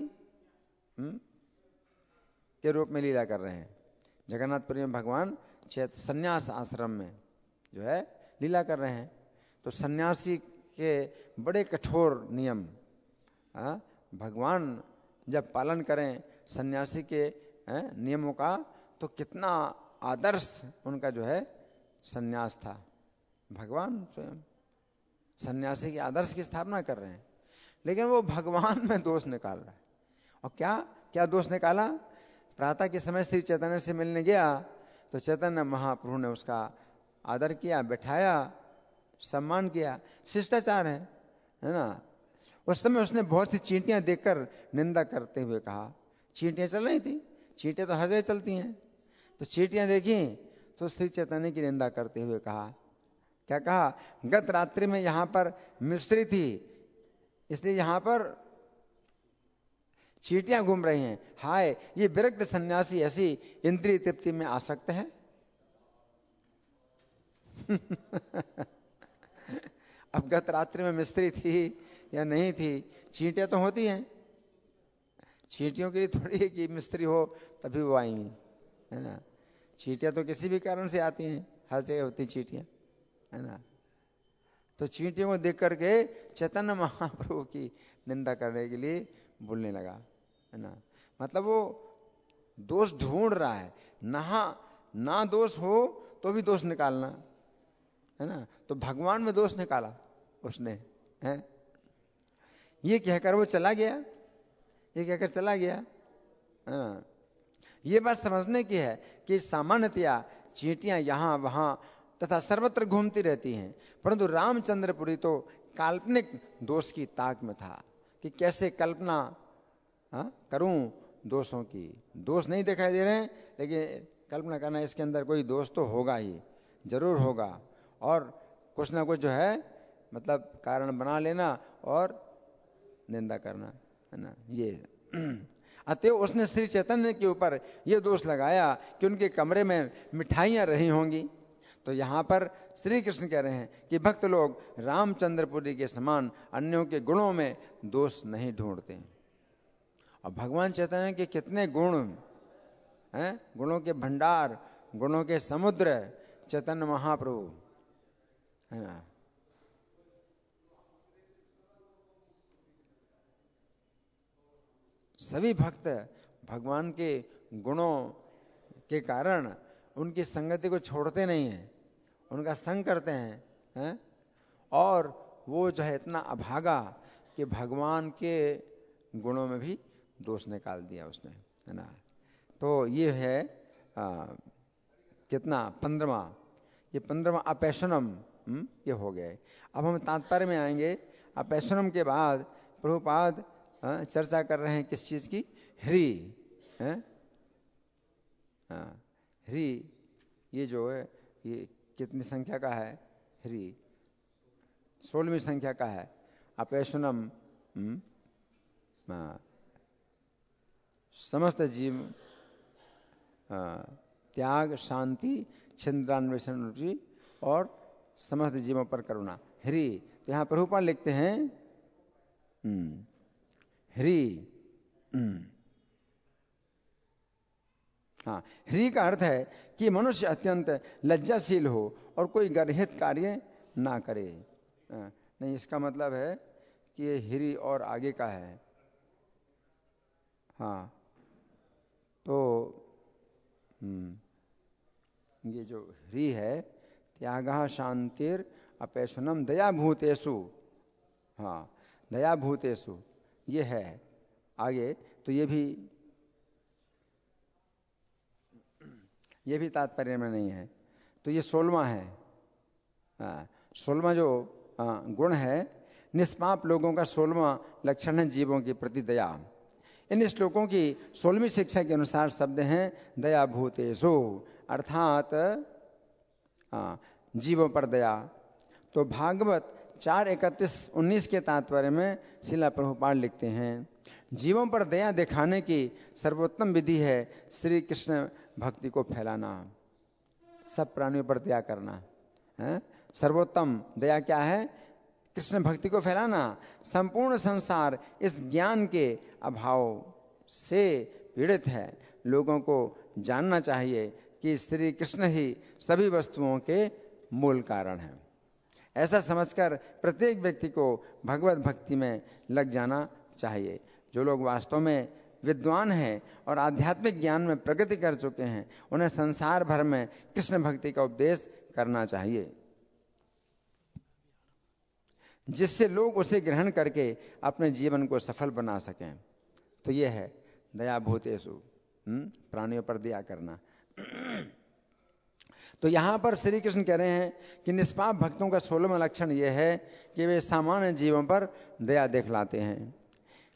के रूप में लीला कर रहे हैं। जगन्नाथपुरी में भगवान सन्यास आश्रम में जो है लीला कर रहे हैं। तो सन्यासी के बड़े कठोर नियम, भगवान जब पालन करें सन्यासी के नियमों का, तो कितना आदर्श उनका जो है सन्यास था। भगवान स्वयं सन्यासी के आदर्श की स्थापना कर रहे हैं, लेकिन वो भगवान में दोष निकाल रहा है। और क्या क्या दोष निकाला? प्रातः के समय श्री चैतन्य से मिलने गया तो चैतन्य महाप्रभु ने उसका आदर किया, बैठाया, सम्मान किया, शिष्टाचार है ना। उस समय उसने बहुत सी चींटियां देखकर निंदा करते हुए कहा, चींटियां चल रही थी, चींटियां तो हर जगह चलती हैं, तो चींटियां देखी तो श्री चैतन्य की निंदा करते हुए कहा, क्या कहा? गत रात्रि में यहां पर मिस्त्री थी, इसलिए यहां पर चींटियां घूम रही हैं। हाय, ये विरक्त सन्यासी ऐसी इंद्रिय तृप्ति में आसक्त है। अब गत रात्रि में मिस्त्री थी या नहीं थी, चींटियां तो होती हैं। चींटियों के लिए थोड़ी है कि मिस्त्री हो तभी वो आएंगी, है ना। चींटियां तो किसी भी कारण से आती हैं, हर जगह होती चींटियां, है ना। तो चींटियों को देख करके चैतन्य महाप्रभु की निंदा करने के लिए बोलने लगा, है ना। मतलब वो दोष ढूंढ रहा है, ना दोष हो तो भी दोष निकालना, है ना। तो भगवान में दोष निकाला उसने, है। ये कहकर वो चला गया, ये कहकर चला गया, है ना। ये बात समझने की है कि सामान्यतया चींटियां यहाँ वहाँ तथा सर्वत्र घूमती रहती हैं, परंतु रामचंद्रपुरी तो काल्पनिक दोष की ताक में था कि कैसे कल्पना करूं दोषों की। दोष नहीं दिखाई दे रहे हैं, लेकिन कल्पना करना इसके अंदर कोई दोष तो होगा ही, जरूर होगा, और कुछ ना कुछ जो है मतलब कारण बना लेना और निंदा करना, है ना। ये अतएव उसने श्री चैतन्य के ऊपर ये दोष लगाया कि उनके कमरे में मिठाइयाँ रही होंगी। तो यहाँ पर श्री कृष्ण कह रहे हैं कि भक्त लोग रामचंद्रपुरी के समान अन्यों के गुणों में दोष नहीं ढूंढते। और भगवान चैतन्य के कितने गुण हैं, गुणों के भंडार, गुणों के समुद्र चैतन्य महाप्रभु, है ना। सभी भक्त भगवान के गुणों के कारण उनकी संगति को छोड़ते नहीं हैं, उनका संग करते हैं, और वो जो है इतना अभागा कि भगवान के गुणों में भी दोष निकाल दिया उसने, है ना। तो ये है कितना 15वां, ये 15वां अपैशनम ये हो गए। अब हम तात्पर्य में आएंगे। अपैशनम के बाद प्रभुपाद चर्चा कर रहे हैं किस चीज की? ह्री, ह्री ये जो है ये कितनी संख्या का है? ह्री 16वीं संख्या का है। अपैशनम समस्त जीव त्याग, शांति, छिंद्रान्वेषण रुचि और समस्त जीवों पर करुणा। ह्री, तो यहाँ प्रभुपाद लिखते हैं ह्री। हाँ, ह्री का अर्थ है कि मनुष्य अत्यंत लज्जाशील हो और कोई गर्हित कार्य ना करे। नहीं, इसका मतलब है कि ये ह्री और आगे का है। हाँ, तो ये जो ह्री है, त्यागः शांतिर अपैशनम दया भूतेषु। हाँ, दया भूतेषु ये है आगे। तो ये भी तात्पर्य में नहीं है। तो ये 16वां है। 16वां जो गुण है, निष्पाप लोगों का 16वां लक्षण है जीवों के प्रति दया। इन श्लोकों की 16वीं शिक्षा के अनुसार शब्द हैं दया भूतेषु, अर्थात जीवों पर दया। तो भागवत 4:31-19 के तात्पर्य में श्रील प्रभुपाद लिखते हैं, जीवों पर दया दिखाने की सर्वोत्तम विधि है श्री कृष्ण भक्ति को फैलाना, सब प्राणियों पर दया करना है। सर्वोत्तम दया क्या है? कृष्ण भक्ति को फैलाना। संपूर्ण संसार इस ज्ञान के अभाव से पीड़ित है। लोगों को जानना चाहिए कि श्री कृष्ण ही सभी वस्तुओं के मूल कारण हैं। ऐसा समझकर प्रत्येक व्यक्ति को भगवत भक्ति में लग जाना चाहिए। जो लोग वास्तव में विद्वान हैं और आध्यात्मिक ज्ञान में प्रगति कर चुके हैं, उन्हें संसार भर में कृष्ण भक्ति का उपदेश करना चाहिए, जिससे लोग उसे ग्रहण करके अपने जीवन को सफल बना सकें। तो ये है दया भूतेषु, प्राणियों पर दया करना। तो यहाँ पर श्री कृष्ण कह रहे हैं कि निष्पाप भक्तों का 16वां लक्षण यह है कि वे सामान्य जीवों पर दया दिखलाते हैं।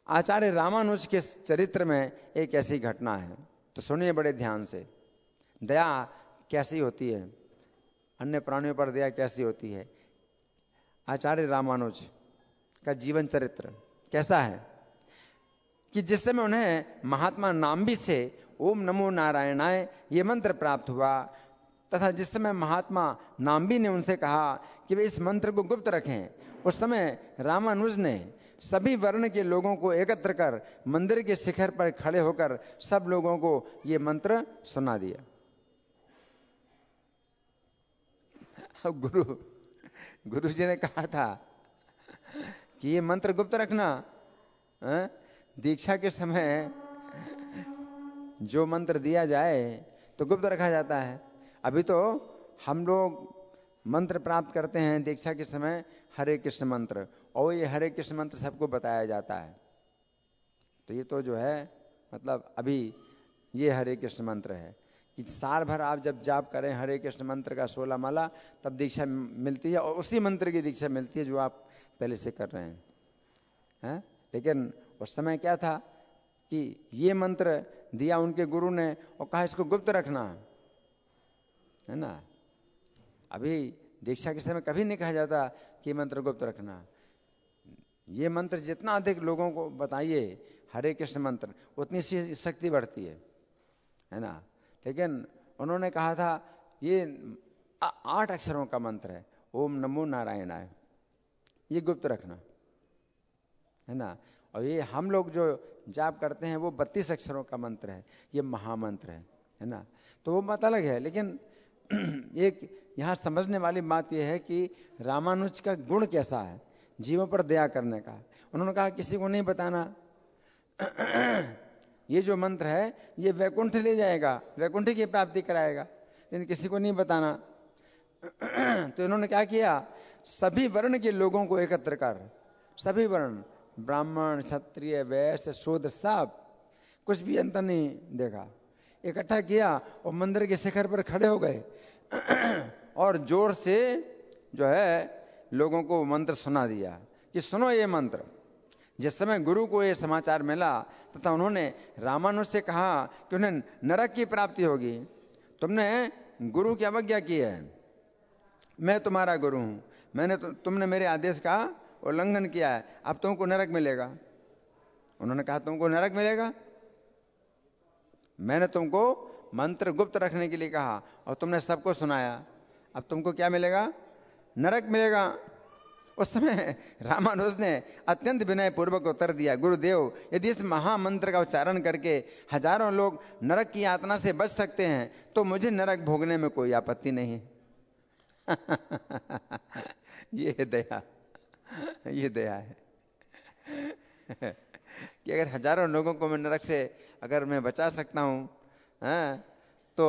आचार्य रामानुज के चरित्र में एक ऐसी घटना है, तो सुनिए बड़े ध्यान से। दया कैसी होती है, अन्य प्राणियों पर दया कैसी होती है। आचार्य रामानुज का जीवन चरित्र कैसा है कि जिस समय उन्हें महात्मा नाम्बी से ओम नमो नारायणाय ये मंत्र प्राप्त हुआ, तथा जिस समय महात्मा नाम्बी ने उनसे कहा कि वे इस मंत्र को गुप्त रखें, उस समय रामानुज ने सभी वर्ण के लोगों को एकत्र कर मंदिर के शिखर पर खड़े होकर सब लोगों को ये मंत्र सुना दिया। अब गुरु जी ने कहा था कि ये मंत्र गुप्त रखना। दीक्षा के समय जो मंत्र दिया जाए तो गुप्त रखा जाता है। अभी तो हम लोग मंत्र प्राप्त करते हैं दीक्षा के समय, हरे कृष्ण मंत्र, और ये हरे कृष्ण मंत्र सबको बताया जाता है। तो ये तो जो है मतलब अभी ये हरे कृष्ण मंत्र है कि साल भर आप जब जाप करें हरे कृष्ण मंत्र का 16 माला, तब दीक्षा मिलती है, और उसी मंत्र की दीक्षा मिलती है जो आप पहले से कर रहे हैं। लेकिन उस समय क्या था कि ये मंत्र दिया उनके गुरु ने और कहा इसको गुप्त रखना, है ना। अभी दीक्षा के समय कभी नहीं कहा जाता कि मंत्र गुप्त रखना। ये मंत्र जितना अधिक लोगों को बताइए, हरे कृष्ण मंत्र, उतनी सी शक्ति बढ़ती है ना। लेकिन उन्होंने कहा था ये 8 अक्षरों का मंत्र है, ओम नमो नारायणाय, ये गुप्त रखना, है ना। और ये हम लोग जो जाप करते हैं वो 32 अक्षरों का मंत्र है, ये महामंत्र है ना। तो वो बात अलग है। लेकिन एक यहाँ समझने वाली बात यह है कि रामानुज का गुण कैसा है जीवों पर दया करने का। उन्होंने कहा किसी को नहीं बताना, ये जो मंत्र है ये वैकुंठ ले जाएगा, वैकुंठ की प्राप्ति कराएगा, लेकिन किसी को नहीं बताना। तो इन्होंने क्या किया, सभी वर्ण के लोगों को एकत्र कर, सभी वर्ण, ब्राह्मण, क्षत्रिय, वैश्य, शूद्र, सब, कुछ भी अंतर नहीं देखा, इकट्ठा किया और मंदिर के शिखर पर खड़े हो गए और जोर से जो है लोगों को मंत्र सुना दिया कि सुनो ये मंत्र। जिस समय गुरु को ये समाचार मिला तथा उन्होंने रामानुज से कहा कि उन्हें नरक की प्राप्ति होगी, तुमने गुरु की अवज्ञा की है, मैं तुम्हारा गुरु हूँ, तुमने मेरे आदेश का उल्लंघन किया है, अब तुमको नरक मिलेगा। उन्होंने कहा तुमको नरक मिलेगा, मैंने तुमको मंत्र गुप्त रखने के लिए कहा और तुमने सबको सुनाया, अब तुमको क्या मिलेगा, नरक मिलेगा। उस समय रामानुज ने अत्यंत विनय पूर्वक उत्तर दिया, गुरुदेव, यदि इस महामंत्र का उच्चारण करके हजारों लोग नरक की यातना से बच सकते हैं तो मुझे नरक भोगने में कोई आपत्ति नहीं। ये दया, ये दया है कि अगर हजारों लोगों को मैं नरक से अगर मैं बचा सकता हूँ तो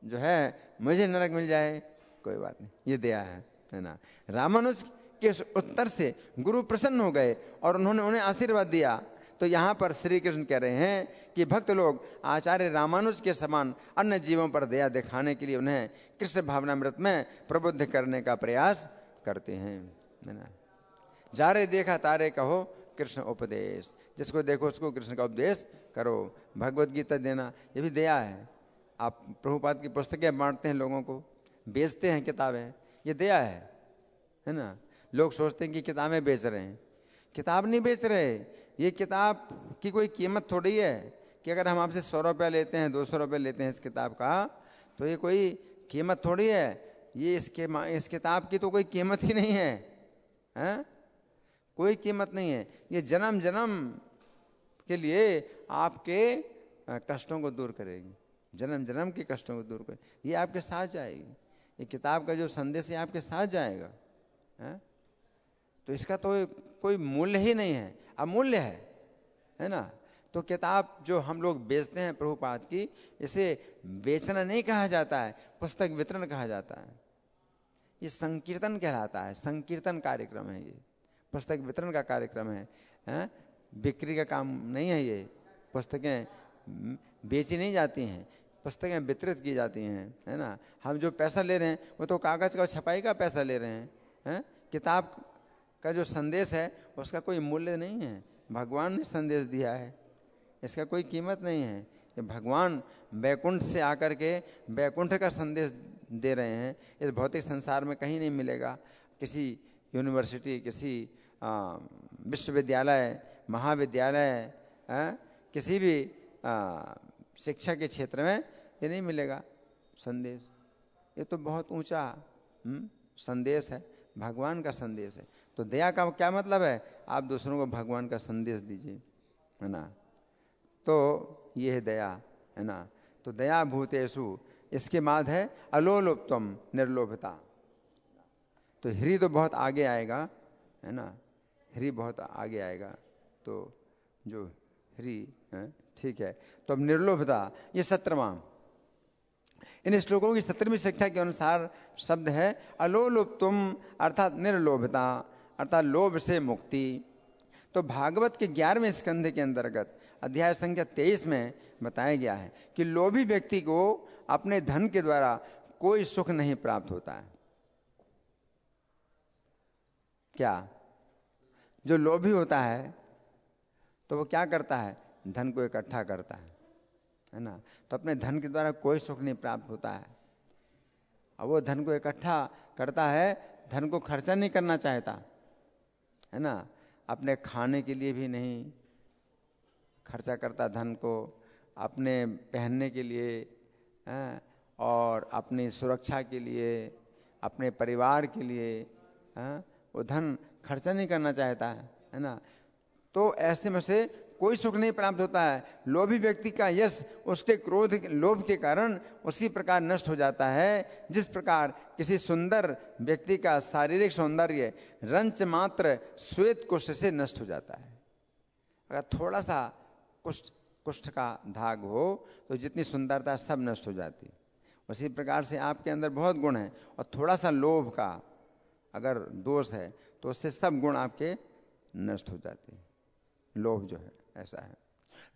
जो है मुझे नरक मिल जाए, कोई बात नहीं, ये दया है ना। रामानुज के इस उत्तर से गुरु प्रसन्न हो गए और उन्होंने उन्हें आशीर्वाद दिया। तो यहाँ पर श्री कृष्ण कह रहे हैं कि भक्त लोग आचार्य रामानुज के समान अन्य जीवों पर दया दिखाने के लिए उन्हें कृष्ण भावनामृत में प्रबुद्ध करने का प्रयास करते हैं, है ना। जारे देखा तारे कहो कृष्ण उपदेश, जिसको देखो उसको कृष्ण का उपदेश करो। भगवत गीता देना ये भी दया है। आप प्रभुपाद की पुस्तकें बांटते हैं, लोगों को बेचते हैं किताबें, ये दया है ना। लोग सोचते हैं कि किताबें बेच रहे हैं, किताब नहीं बेच रहे। ये किताब की कोई कीमत थोड़ी है कि अगर हम आपसे 100 रुपया लेते हैं, 200 रुपये लेते हैं इस किताब का, तो ये कोई कीमत थोड़ी है। ये इस किताब की तो कोई कीमत ही नहीं है, हैं? कोई कीमत नहीं है। ये जन्म जन्म के लिए आपके कष्टों को दूर करेगी, जन्म जन्म के कष्टों को दूर करेगी। ये आपके साथ जाएगी, ये किताब का जो संदेश है आपके साथ जाएगा, हैं? तो इसका तो कोई मूल्य ही नहीं है, अमूल्य है ना। तो किताब जो हम लोग बेचते हैं प्रभुपाद की, इसे बेचना नहीं कहा जाता है, पुस्तक वितरण कहा जाता है। ये संकीर्तन कहलाता है, संकीर्तन कार्यक्रम है ये, पुस्तक वितरण का कार्यक्रम है, बिक्री का काम नहीं है ये। पुस्तकें बेची नहीं जाती हैं, पुस्तकें वितरित की जाती हैं, है ना। हम जो पैसा ले रहे हैं वो तो कागज़ का छपाई का पैसा ले रहे हैं। किताब का जो संदेश है उसका कोई मूल्य नहीं है। भगवान ने संदेश दिया है, इसका कोई कीमत नहीं है। कि भगवान बैकुंठ से आकर के बैकुंठ का संदेश दे रहे हैं, इस भौतिक संसार में कहीं नहीं मिलेगा। किसी यूनिवर्सिटी, किसी विश्वविद्यालय, महाविद्यालय, किसी भी शिक्षा के क्षेत्र में ये नहीं मिलेगा संदेश। ये तो बहुत ऊंचा संदेश है, भगवान का संदेश है। तो दया का क्या मतलब है? आप दूसरों को भगवान का संदेश दीजिए, है ना। तो ये है दया, है ना। तो दया भूतेषु, इसके बाद है अलोलुप्तम, निर्लोभता। तो ह्री तो बहुत आगे आएगा, है ना, ह्री बहुत आगे आएगा। तो जो ह्री है, ठीक है। तो अब निर्लोभता, ये 17वां, इन श्लोकों की 17वीं शिक्षा के अनुसार शब्द है अलोलुप्तुम, अर्थात निर्लोभता, अर्थात लोभ से मुक्ति। तो भागवत के 11वें स्कंध के अंतर्गत अध्याय संख्या 23 में बताया गया है कि लोभी व्यक्ति को अपने धन के द्वारा कोई सुख नहीं प्राप्त होता है। क्या? जो लोभी होता है तो वो क्या करता है? धन को इकट्ठा करता है ना। तो अपने धन के द्वारा कोई सुख नहीं प्राप्त होता है। अब वो धन को इकट्ठा करता है, धन को खर्चा नहीं करना चाहता, है ना। अपने खाने के लिए भी नहीं खर्चा करता धन को, अपने पहनने के लिए, और अपनी सुरक्षा के लिए, अपने परिवार के लिए, वो धन खर्चा नहीं करना चाहता है ना। तो ऐसे में से कोई सुख नहीं प्राप्त होता है। लोभी व्यक्ति का यश उसके क्रोध, लोभ के कारण उसी प्रकार नष्ट हो जाता है जिस प्रकार किसी सुंदर व्यक्ति का शारीरिक सौंदर्य रंच मात्र श्वेत कुष्ठ से नष्ट हो जाता है। अगर थोड़ा सा कुष्ठ का दाग हो तो जितनी सुंदरता सब नष्ट हो जाती। उसी प्रकार से आपके अंदर बहुत गुण है और थोड़ा सा लोभ का अगर दोष है तो उससे सब गुण आपके नष्ट हो जाते हैं। लोभ जो है ऐसा है।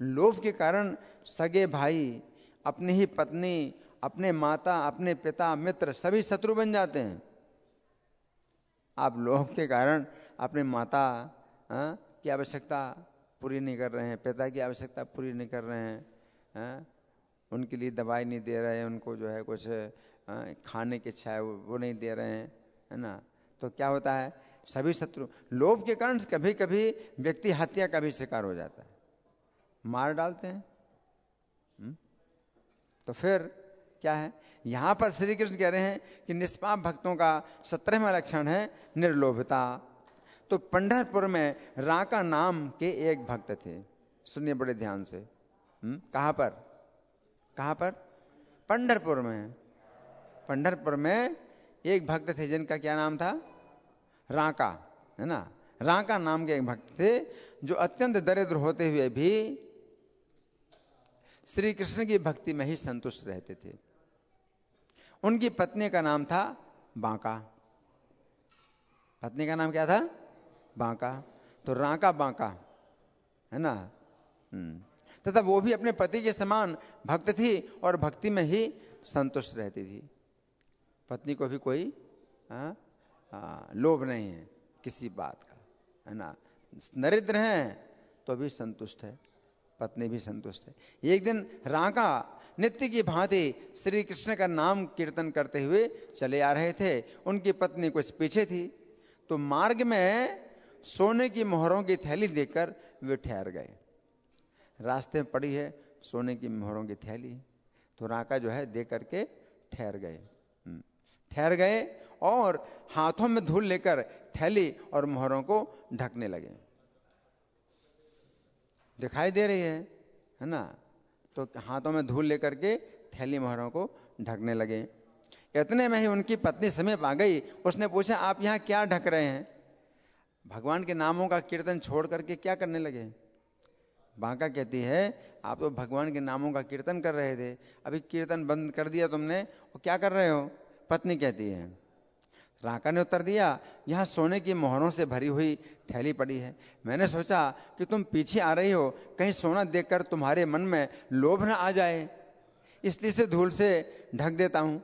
लोभ के कारण सगे भाई, अपनी ही पत्नी, अपने माता, अपने पिता, मित्र सभी शत्रु बन जाते हैं। आप लोभ के कारण अपने माता की आवश्यकता पूरी नहीं कर रहे हैं, पिता की आवश्यकता पूरी नहीं कर रहे हैं, उनके लिए दवाई नहीं दे रहे हैं, उनको जो है कुछ खाने की इच्छा है वो नहीं दे रहे हैं, है ना। तो क्या होता है? सभी शत्रु, लोभ के कारण कभी कभी व्यक्ति हत्या का भी शिकार हो जाता है, मार डालते हैं। तो फिर क्या है? यहां पर श्री कृष्ण कह रहे हैं कि निष्पाप भक्तों का 17वां लक्षण है निर्लोभता। तो पंढरपुर में राका नाम के एक भक्त थे, सुनिए बड़े ध्यान से। कहां पर? पंढरपुर में। पंढरपुर में एक भक्त थे जिनका क्या नाम था? राका, है ना। राका नाम के एक भक्त थे जो अत्यंत दरिद्र होते हुए भी श्री कृष्ण की भक्ति में ही संतुष्ट रहते थे। उनकी पत्नी का नाम था बांका। पत्नी का नाम क्या था? बांका। तो राका बांका, है ना। तथा वो भी अपने पति के समान भक्त थी और भक्ति में ही संतुष्ट रहती थी। पत्नी को भी कोई लोभ नहीं है किसी बात का, है ना। दरिद्र हैं तो भी संतुष्ट है, पत्नी भी संतुष्ट है। एक दिन राका नित्य की भांति श्री कृष्ण का नाम कीर्तन करते हुए चले आ रहे थे। उनकी पत्नी कुछ पीछे थी, तो मार्ग में सोने की मोहरों की थैली देखकर वे ठहर गए। रास्ते में पड़ी है सोने की मोहरों की थैली, तो राका जो है देख करके ठहर गए और हाथों में धूल लेकर थैली और मोहरों को ढकने लगे। दिखाई दे रही है ना, तो हाथों में धूल लेकर के थैली मोहरों को ढकने लगे। इतने में ही उनकी पत्नी समीप आ गई। उसने पूछा, आप यहाँ क्या ढक रहे हैं? भगवान के नामों का कीर्तन छोड़ करके क्या करने लगे? बांका कहती है, आप तो भगवान के नामों का कीर्तन कर रहे थे, अभी कीर्तन बंद कर दिया तुमने, और क्या कर रहे हो? पत्नी कहती है। राका ने उत्तर दिया, यहाँ सोने की मोहरों से भरी हुई थैली पड़ी है। मैंने सोचा कि तुम पीछे आ रही हो, कहीं सोना देखकर तुम्हारे मन में लोभ न आ जाए, इसलिए से धूल से ढक देता हूँ।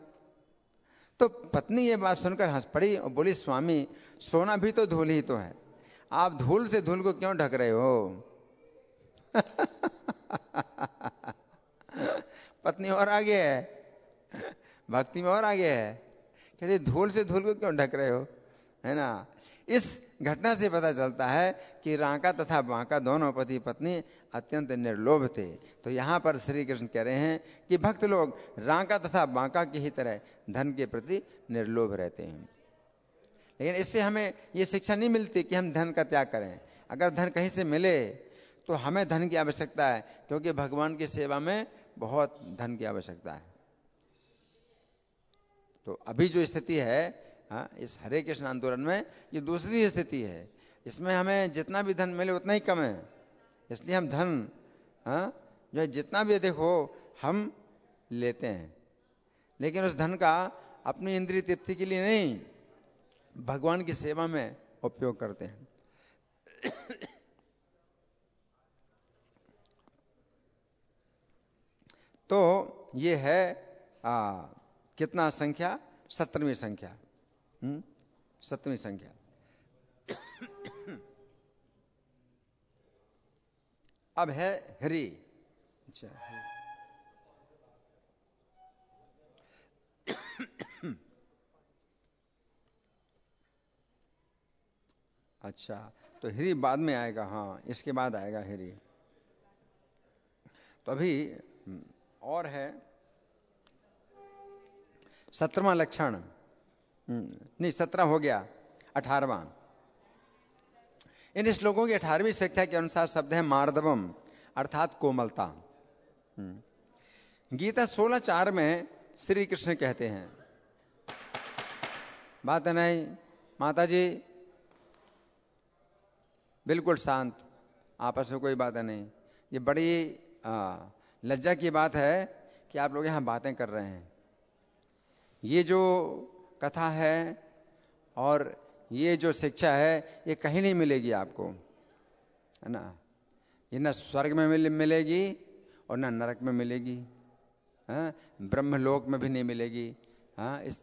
तो पत्नी ये बात सुनकर हंस पड़ी और बोली, स्वामी, सोना भी तो धूल ही तो है, आप धूल से धूल को क्यों ढक रहे हो? पत्नी और आगे है, भक्ति में और आगे है, कहते धूल से धूल को क्यों ढक रहे हो, है ना। इस घटना से पता चलता है कि राका तथा बांका दोनों पति पत्नी अत्यंत निर्लोभ थे। तो यहाँ पर श्री कृष्ण कह रहे हैं कि भक्त लोग राका तथा बांका की ही तरह धन के प्रति निर्लोभ रहते हैं। लेकिन इससे हमें ये शिक्षा नहीं मिलती कि हम धन का त्याग करें। अगर धन कहीं से मिले तो हमें धन की आवश्यकता है, क्योंकि भगवान की सेवा में बहुत धन की आवश्यकता है। तो अभी जो स्थिति है इस हरे कृष्ण आंदोलन में, ये दूसरी स्थिति है। इसमें हमें जितना भी धन मिले उतना ही कम है, इसलिए हम धन जो है जितना भी अधिक हो हम लेते हैं, लेकिन उस धन का अपनी इंद्रिय तृप्ति के लिए नहीं, भगवान की सेवा में उपयोग करते हैं। तो ये है कितना संख्या? 17वीं संख्या। 17वीं संख्या। अब है हरि। अच्छा, अच्छा, तो हरि बाद में आएगा। हाँ, इसके बाद आएगा हरि। तो अभी और है 17वां लक्षण, नहीं 17 हो गया, 18वां। इन श्लोकों की 18वीं शिक्षा के अनुसार शब्द है मार्दवम, अर्थात कोमलता। गीता 16:4 में श्री कृष्ण कहते हैं, बात नहीं माता जी, बिल्कुल शांत, आपस में कोई बात नहीं। ये बड़ी लज्जा की बात है कि आप लोग यहाँ बातें कर रहे हैं। ये जो कथा है और ये जो शिक्षा है ये कहीं नहीं मिलेगी आपको, है ना। ये ना स्वर्ग में मिलेगी और ना नरक में मिलेगी, ब्रह्मलोक में भी नहीं मिलेगी। हाँ, इस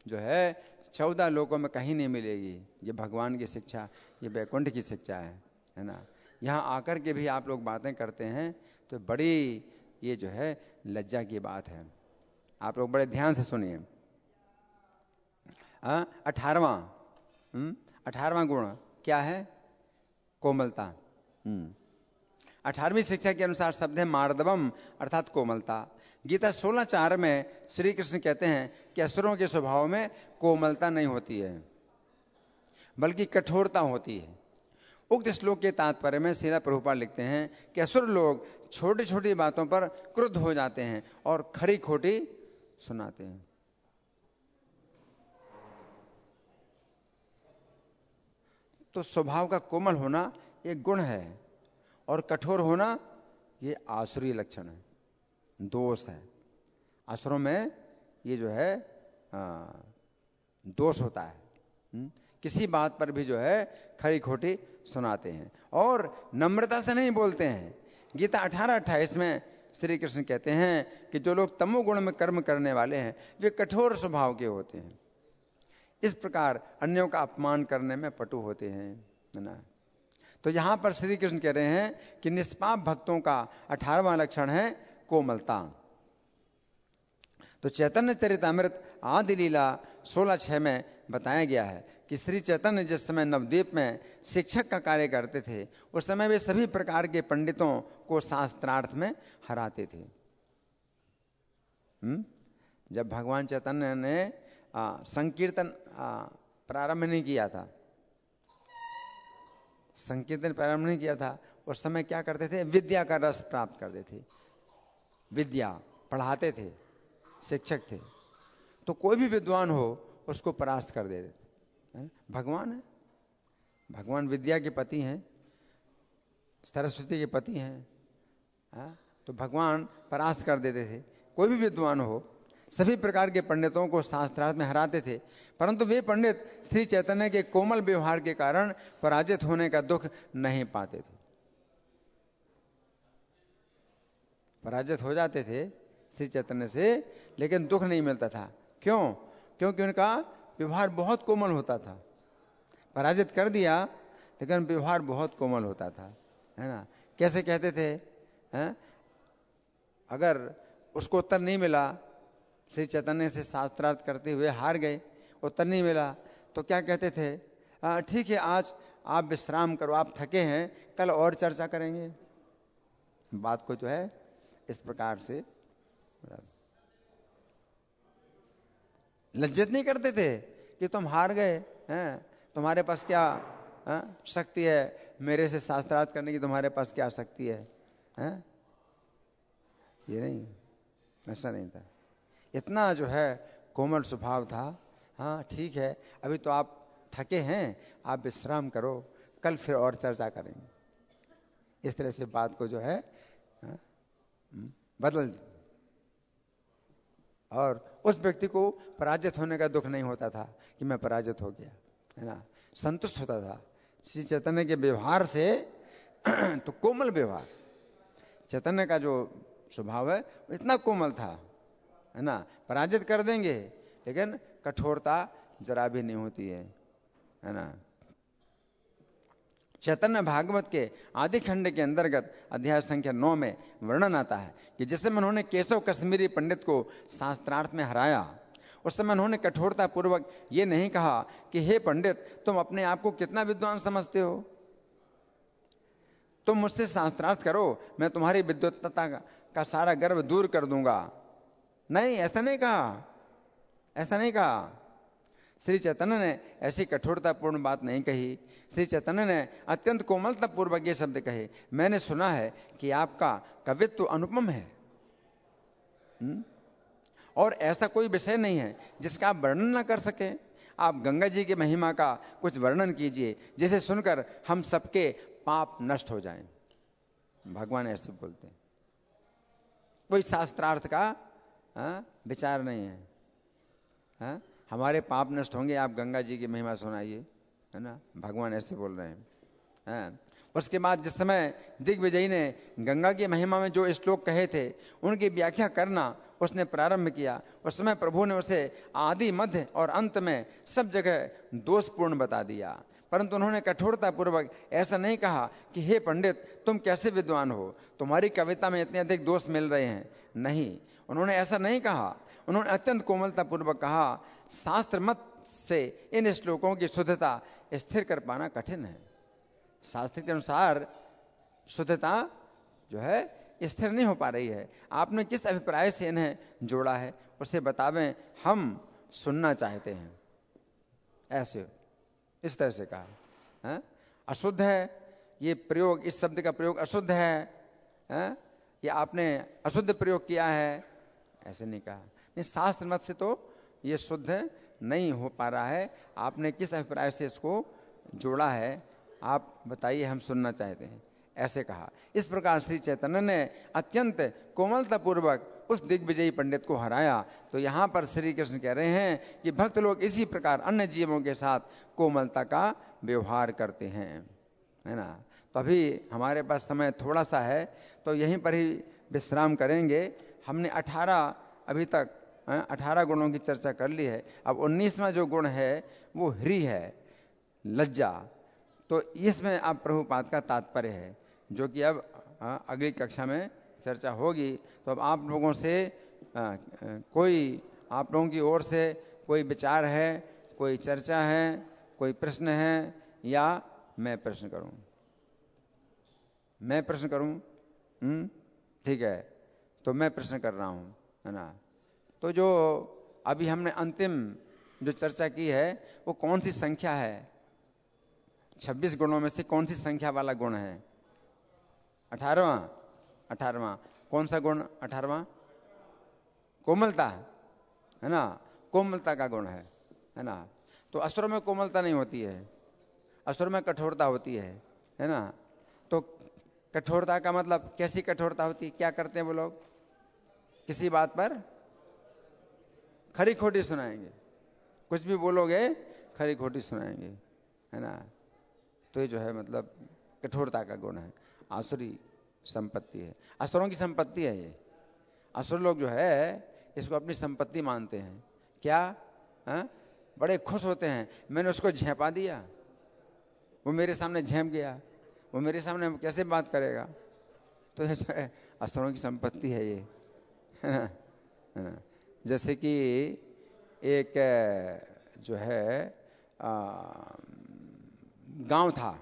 जो है 14 लोकों में कहीं नहीं मिलेगी। ये भगवान की शिक्षा, ये वैकुंठ की शिक्षा है ना। यहाँ आकर के भी आप लोग बातें करते हैं तो बड़ी ये जो है लज्जा की बात है। आप लोग बड़े ध्यान से सुनिए। 18वां गुण क्या है? कोमलता। 18वीं शिक्षा के अनुसार शब्द है मार्दवम, अर्थात कोमलता। गीता 16:4 में श्री कृष्ण कहते हैं कि असुरों के स्वभाव में कोमलता नहीं होती है, बल्कि कठोरता होती है। उक्त श्लोक के तात्पर्य में श्रील प्रभुपाद लिखते हैं कि असुर लोग छोटी छोटी बातों पर क्रुद्ध हो जाते हैं और खरी खोटी सुनाते हैं। तो स्वभाव का कोमल होना एक गुण है और कठोर होना ये आसुरी लक्षण है, दोष है। असुरों में ये जो है दोष होता है। किसी बात पर भी जो है खरी खोटी सुनाते हैं और नम्रता से नहीं बोलते हैं। गीता 18:28 में श्री कृष्ण कहते हैं कि जो लोग तमोगुण में कर्म करने वाले हैं वे कठोर स्वभाव के होते हैं। इस प्रकार अन्यों का अपमान करने में पटु होते हैं, है ना। तो यहाँ पर श्री कृष्ण कह रहे हैं कि निष्पाप भक्तों का 18वां लक्षण है कोमलता। तो चैतन्य चरितामृत आदि लीला 16:6 में बताया गया है कि श्री चैतन्य जिस समय नवद्वीप में शिक्षक का कार्य करते थे उस समय वे सभी प्रकार के पंडितों को शास्त्रार्थ में हराते थे। जब भगवान चैतन्य ने संकीर्तन प्रारंभ नहीं किया था, संकीर्तन प्रारंभ नहीं किया था, उस समय क्या करते थे? विद्या का रस प्राप्त करते थे, विद्या पढ़ाते थे, शिक्षक थे। तो कोई भी विद्वान हो उसको परास्त कर देते थे। भगवान है, भगवान विद्या के पति हैं, सरस्वती के पति हैं, तो भगवान परास्त कर देते थे। कोई भी विद्वान हो, सभी प्रकार के पंडितों को शास्त्रार्थ में हराते थे, परंतु वे पंडित श्री चैतन्य के कोमल व्यवहार के कारण पराजित होने का दुख नहीं पाते थे। पराजित हो जाते थे श्री चैतन्य से, लेकिन दुख नहीं मिलता था। क्यों? क्योंकि उनका व्यवहार बहुत कोमल होता था। पराजित कर दिया लेकिन व्यवहार बहुत कोमल होता था, है ना। कैसे कहते थे? अगर उसको उत्तर नहीं मिला, श्री चैतन्य से शास्त्रार्थ करते हुए हार गए, उत्तर नहीं मिला, तो क्या कहते थे? ठीक है, आज आप विश्राम करो, आप थके हैं, कल और चर्चा करेंगे। बात को जो है इस प्रकार से लज्जित नहीं करते थे कि तुम हार गए हैं, तुम्हारे पास क्या शक्ति है, मेरे से शास्त्रार्थ करने की तुम्हारे पास क्या शक्ति है, ये नहीं, ऐसा नहीं था। इतना जो है कोमल स्वभाव था। हाँ ठीक है, अभी तो आप थके हैं, आप विश्राम करो, कल फिर और चर्चा करेंगे। इस तरह से बात को जो है बदल, और उस व्यक्ति को पराजित होने का दुख नहीं होता था कि मैं पराजित हो गया, है ना। संतुष्ट होता था श्री चैतन्य के व्यवहार से। तो कोमल व्यवहार, चैतन्य का जो स्वभाव है वो इतना कोमल था, है ना। पराजित कर देंगे लेकिन कठोरता जरा भी नहीं होती है ना। चैतन्य भागवत के आदि खंड के अंतर्गत अध्याय संख्या 9 में वर्णन आता है कि जिस समय उन्होंने केशव कश्मीरी पंडित को शास्त्रार्थ में हराया, उस समय उन्होंने कठोरता पूर्वक ये नहीं कहा कि हे पंडित, तुम अपने आप को कितना विद्वान समझते हो, तुम मुझसे शास्त्रार्थ करो, मैं तुम्हारी विद्वत्ता का सारा गर्व दूर कर दूंगा। नहीं, ऐसा नहीं कहा, ऐसा नहीं कहा। श्री चैतन्य ने ऐसी कठोरतापूर्ण बात नहीं कही। श्री चैतन्य ने अत्यंत कोमलता पूर्वक ये शब्द कहे, मैंने सुना है कि आपका कवित्व अनुपम है, और ऐसा कोई विषय नहीं है जिसका आप वर्णन न कर सके। आप गंगा जी की महिमा का कुछ वर्णन कीजिए जिसे सुनकर हम सबके पाप नष्ट हो जाएं। भगवान ऐसे बोलते हैं। कोई शास्त्रार्थ का विचार नहीं है। हमारे पाप नष्ट होंगे, आप गंगा जी की महिमा सुनाइए, है ना। भगवान ऐसे बोल रहे हैं। उसके बाद जिस समय दिग्विजयी ने गंगा की महिमा में जो श्लोक कहे थे उनकी व्याख्या करना उसने प्रारंभ किया, उस समय प्रभु ने उसे आदि, मध्य और अंत में सब जगह दोषपूर्ण बता दिया। परंतु उन्होंने कठोरता पूर्वक ऐसा नहीं कहा कि हे पंडित, तुम कैसे विद्वान हो, तुम्हारी कविता में इतने अधिक दोष मिल रहे हैं। नहीं, उन्होंने ऐसा नहीं कहा। उन्होंने अत्यंत कोमलता पूर्वक कहा, शास्त्र मत से इन श्लोकों की शुद्धता स्थिर कर पाना कठिन है। शास्त्र के अनुसार शुद्धता जो है स्थिर नहीं हो पा रही है। आपने किस अभिप्राय से इन्हें जोड़ा है उसे बतावें, हम सुनना चाहते हैं। ऐसे इस तरह से कहा। अशुद्ध है ये प्रयोग, इस शब्द का प्रयोग अशुद्ध है, ये आपने अशुद्ध प्रयोग किया है, ऐसे नहीं कहा। नहीं, शास्त्र मत से तो ये शुद्ध नहीं हो पा रहा है, आपने किस अभिप्राय से इसको जोड़ा है आप बताइए, हम सुनना चाहते हैं, ऐसे कहा। इस प्रकार श्री चैतन्य ने अत्यंत कोमलता पूर्वक उस दिग्विजयी पंडित को हराया। तो यहाँ पर श्री कृष्ण कह रहे हैं कि भक्त लोग इसी प्रकार अन्य जीवों के साथ कोमलता का व्यवहार करते हैं, है ना। तो अभी हमारे पास समय थोड़ा सा है, तो यहीं पर ही विश्राम करेंगे। हमने 18 अभी तक 18 गुणों की चर्चा कर ली है। अब 19वां जो गुण है वो ह्री है, लज्जा। तो इसमें अब प्रभुपाद का तात्पर्य है, जो कि अब अगली कक्षा में चर्चा होगी। तो अब आप लोगों से कोई, आप लोगों की ओर से कोई विचार है, कोई चर्चा है, कोई प्रश्न है, या मैं प्रश्न करूं? मैं प्रश्न करूं? ठीक है, तो मैं प्रश्न कर रहा हूं, है ना। तो जो अभी हमने अंतिम जो चर्चा की है वो कौन सी संख्या है? 26 गुणों में से कौन सी संख्या वाला गुण है? 18वां। 18वां कौन सा गुण? 18वां कोमलता, है ना। कोमलता का गुण है ना। तो असुर में कोमलता नहीं होती है, असुर में कठोरता होती है ना। तो कठोरता का मतलब कैसी कठोरता होती है? क्या करते हैं वो लोग? किसी बात पर खरी खोटी सुनाएंगे, कुछ भी बोलोगे खरी खोटी सुनाएंगे, है ना। तो ये जो है मतलब कठोरता का गुण है, आसुरी संपत्ति है, असुरों की संपत्ति है ये। असुर लोग जो है इसको अपनी संपत्ति मानते हैं। क्या? बड़े खुश होते हैं, मैंने उसको झेपा दिया, वो मेरे सामने झेप गया, वो मेरे सामने कैसे बात करेगा। तो ये जो है असुरों की संपत्ति है ये, है ना। जैसे कि एक जो है गांव था,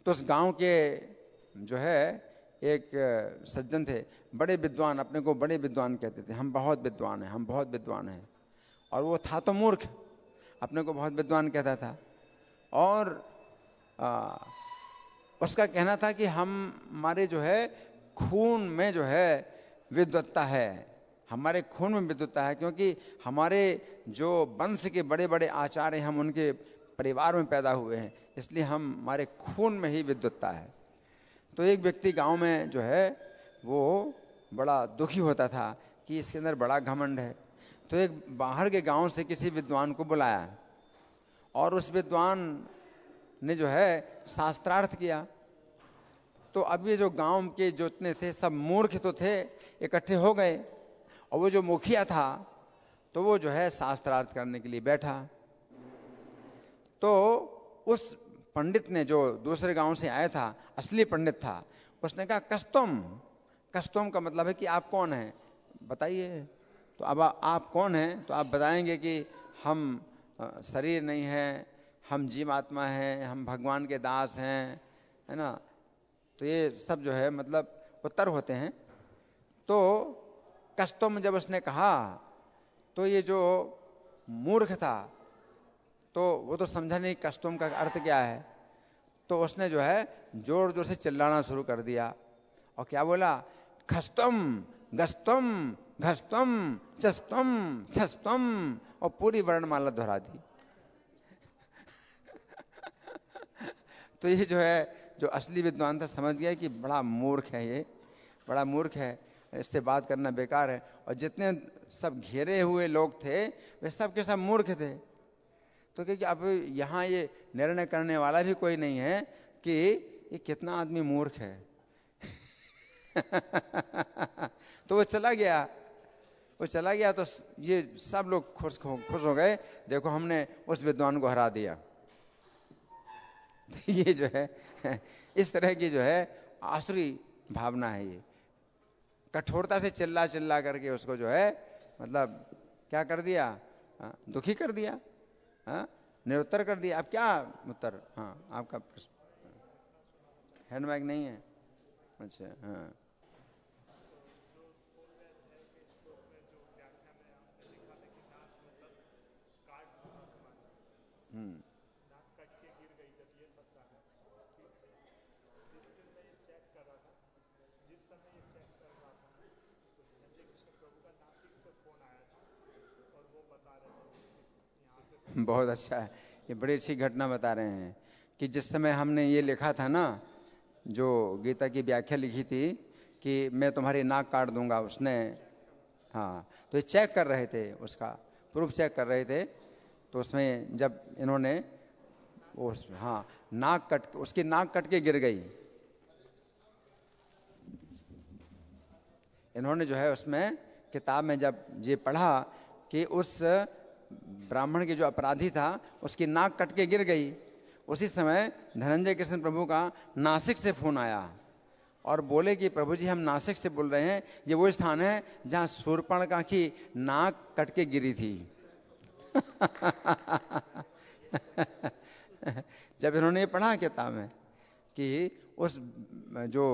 तो उस गांव के जो है एक सज्जन थे, बड़े विद्वान, अपने को बड़े विद्वान कहते थे, हम बहुत विद्वान हैं, हम बहुत विद्वान हैं। और वो था तो मूर्ख, अपने को बहुत विद्वान कहता था। और उसका कहना था कि हमारे जो है खून में जो है विद्वत्ता है, हमारे खून में विद्वत्ता है, क्योंकि हमारे जो वंश के बड़े बड़े आचार्य हैं, हम उनके परिवार में पैदा हुए हैं, इसलिए हमारे खून में ही विद्वत्ता है। तो एक व्यक्ति गांव में जो है वो बड़ा दुखी होता था कि इसके अंदर बड़ा घमंड है। तो एक बाहर के गांव से किसी विद्वान को बुलाया, और उस विद्वान ने जो है शास्त्रार्थ किया। तो अब ये जो गांव के जितने थे सब मूर्ख तो थे, इकट्ठे हो गए, और वो जो मुखिया था तो वो जो है शास्त्रार्थ करने के लिए बैठा। तो उस पंडित ने, जो दूसरे गांव से आया था, असली पंडित था, उसने कहा कस्तुम। कस्तुम का मतलब है कि आप कौन हैं, बताइए। तो अब आप कौन हैं? तो आप बताएंगे कि हम शरीर नहीं है, हम जीवात्मा हैं, हम भगवान के दास हैं, है ना। तो ये सब जो है मतलब उत्तर होते हैं। तो कस्तुम जब उसने कहा तो ये जो मूर्ख था तो वो तो समझा नहीं कस्तुम का अर्थ क्या है। तो उसने जो है जोर जोर से चिल्लाना शुरू कर दिया, और क्या बोला? खस्तुम गस्तुम घस्तुम चस्तुम छस्तुम, और पूरी वर्णमाला दोहरा दी। तो ये जो है, जो असली विद्वान था, समझ गया कि बड़ा मूर्ख है ये, बड़ा मूर्ख है, इससे बात करना बेकार है। और जितने सब घेरे हुए लोग थे वे सब के सब मूर्ख थे। तो क्योंकि अब यहाँ ये निर्णय करने वाला भी कोई नहीं है कि ये कितना आदमी मूर्ख है। तो वो चला गया, तो ये सब लोग खुश हो गए, देखो हमने उस विद्वान को हरा दिया। ये जो है इस तरह की जो है आसुरी भावना है, ये कठोरता से चिल्ला चिल्ला करके उसको जो है मतलब क्या कर दिया? दुखी कर दिया, निरुत्तर कर दिया। अब क्या उत्तर? हाँ, आपका प्रश्न। हैंड माइक नहीं है? अच्छा, हाँ। बहुत अच्छा है, ये बड़ी अच्छी घटना बता रहे हैं कि जिस समय हमने ये लिखा था ना, जो गीता की व्याख्या लिखी थी कि मैं तुम्हारी नाक काट दूंगा, उसने, हाँ, तो ये चेक कर रहे थे, उसका प्रूफ चेक कर रहे थे। तो उसमें जब इन्होंने हाँ, उसकी नाक कट के गिर गई। इन्होंने जो है उसमें किताब में जब ये पढ़ा कि उस ब्राह्मण के जो अपराधी था उसकी नाक कट के गिर गई, उसी समय धनंजय कृष्ण प्रभु का नासिक से फोन आया और बोले कि प्रभु जी हम नासिक से बोल रहे हैं, ये वो स्थान है जहाँ शूर्पणखा की नाक कट के गिरी थी। जब इन्होंने ये पढ़ा किताब में कि उस जो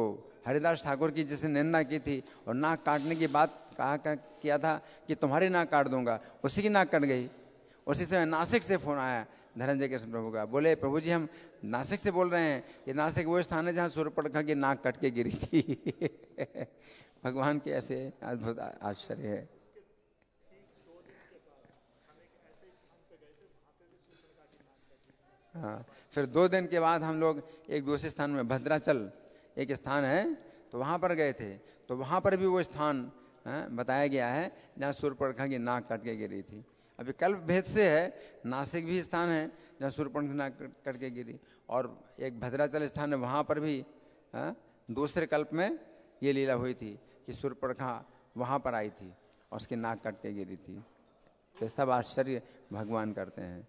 हरिदास ठाकुर की जिसने निंदा की थी और नाक काटने की बात किया था कि तुम्हारी नाक काट दूंगा, उसी की नाक कट गई। उसी समय नासिक से फोन आया धनंजय कृष्ण प्रभु का, बोले प्रभु जी हम नासिक से बोल रहे हैं, ये नासिक वो स्थान है जहाँ शूर्पणखा की नाक कट के गिरी थी। भगवान के ऐसे अद्भुत आश्चर्य है। हाँ, फिर 2 दिन के बाद हम लोग एक दूसरे स्थान में भद्राचल एक स्थान है तो वहाँ पर गए थे, तो वहाँ पर भी वो स्थान बताया गया है जहाँ शूर्पणखा की नाक कट के गिरी थी। अभी कल्प भेद से है, नासिक भी स्थान है जहाँ शूर्पणखा की नाक कट के गिरी, और एक भद्राचल स्थान है वहाँ पर भी दूसरे कल्प में ये लीला हुई थी कि शूर्पणखा वहाँ पर आई थी और उसकी नाक कट के गिरी थी। ये सब आश्चर्य भगवान करते हैं।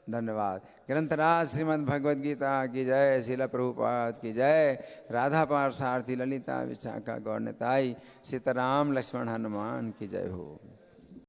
धन्यवाद। ग्रंथराज श्रीमद् भगवद गीता की जय, श्रील प्रभुपाद की जय, राधा पार्थ सारथी ललिता विशाखा गौर निताई, सीताराम लक्ष्मण हनुमान की जय हो।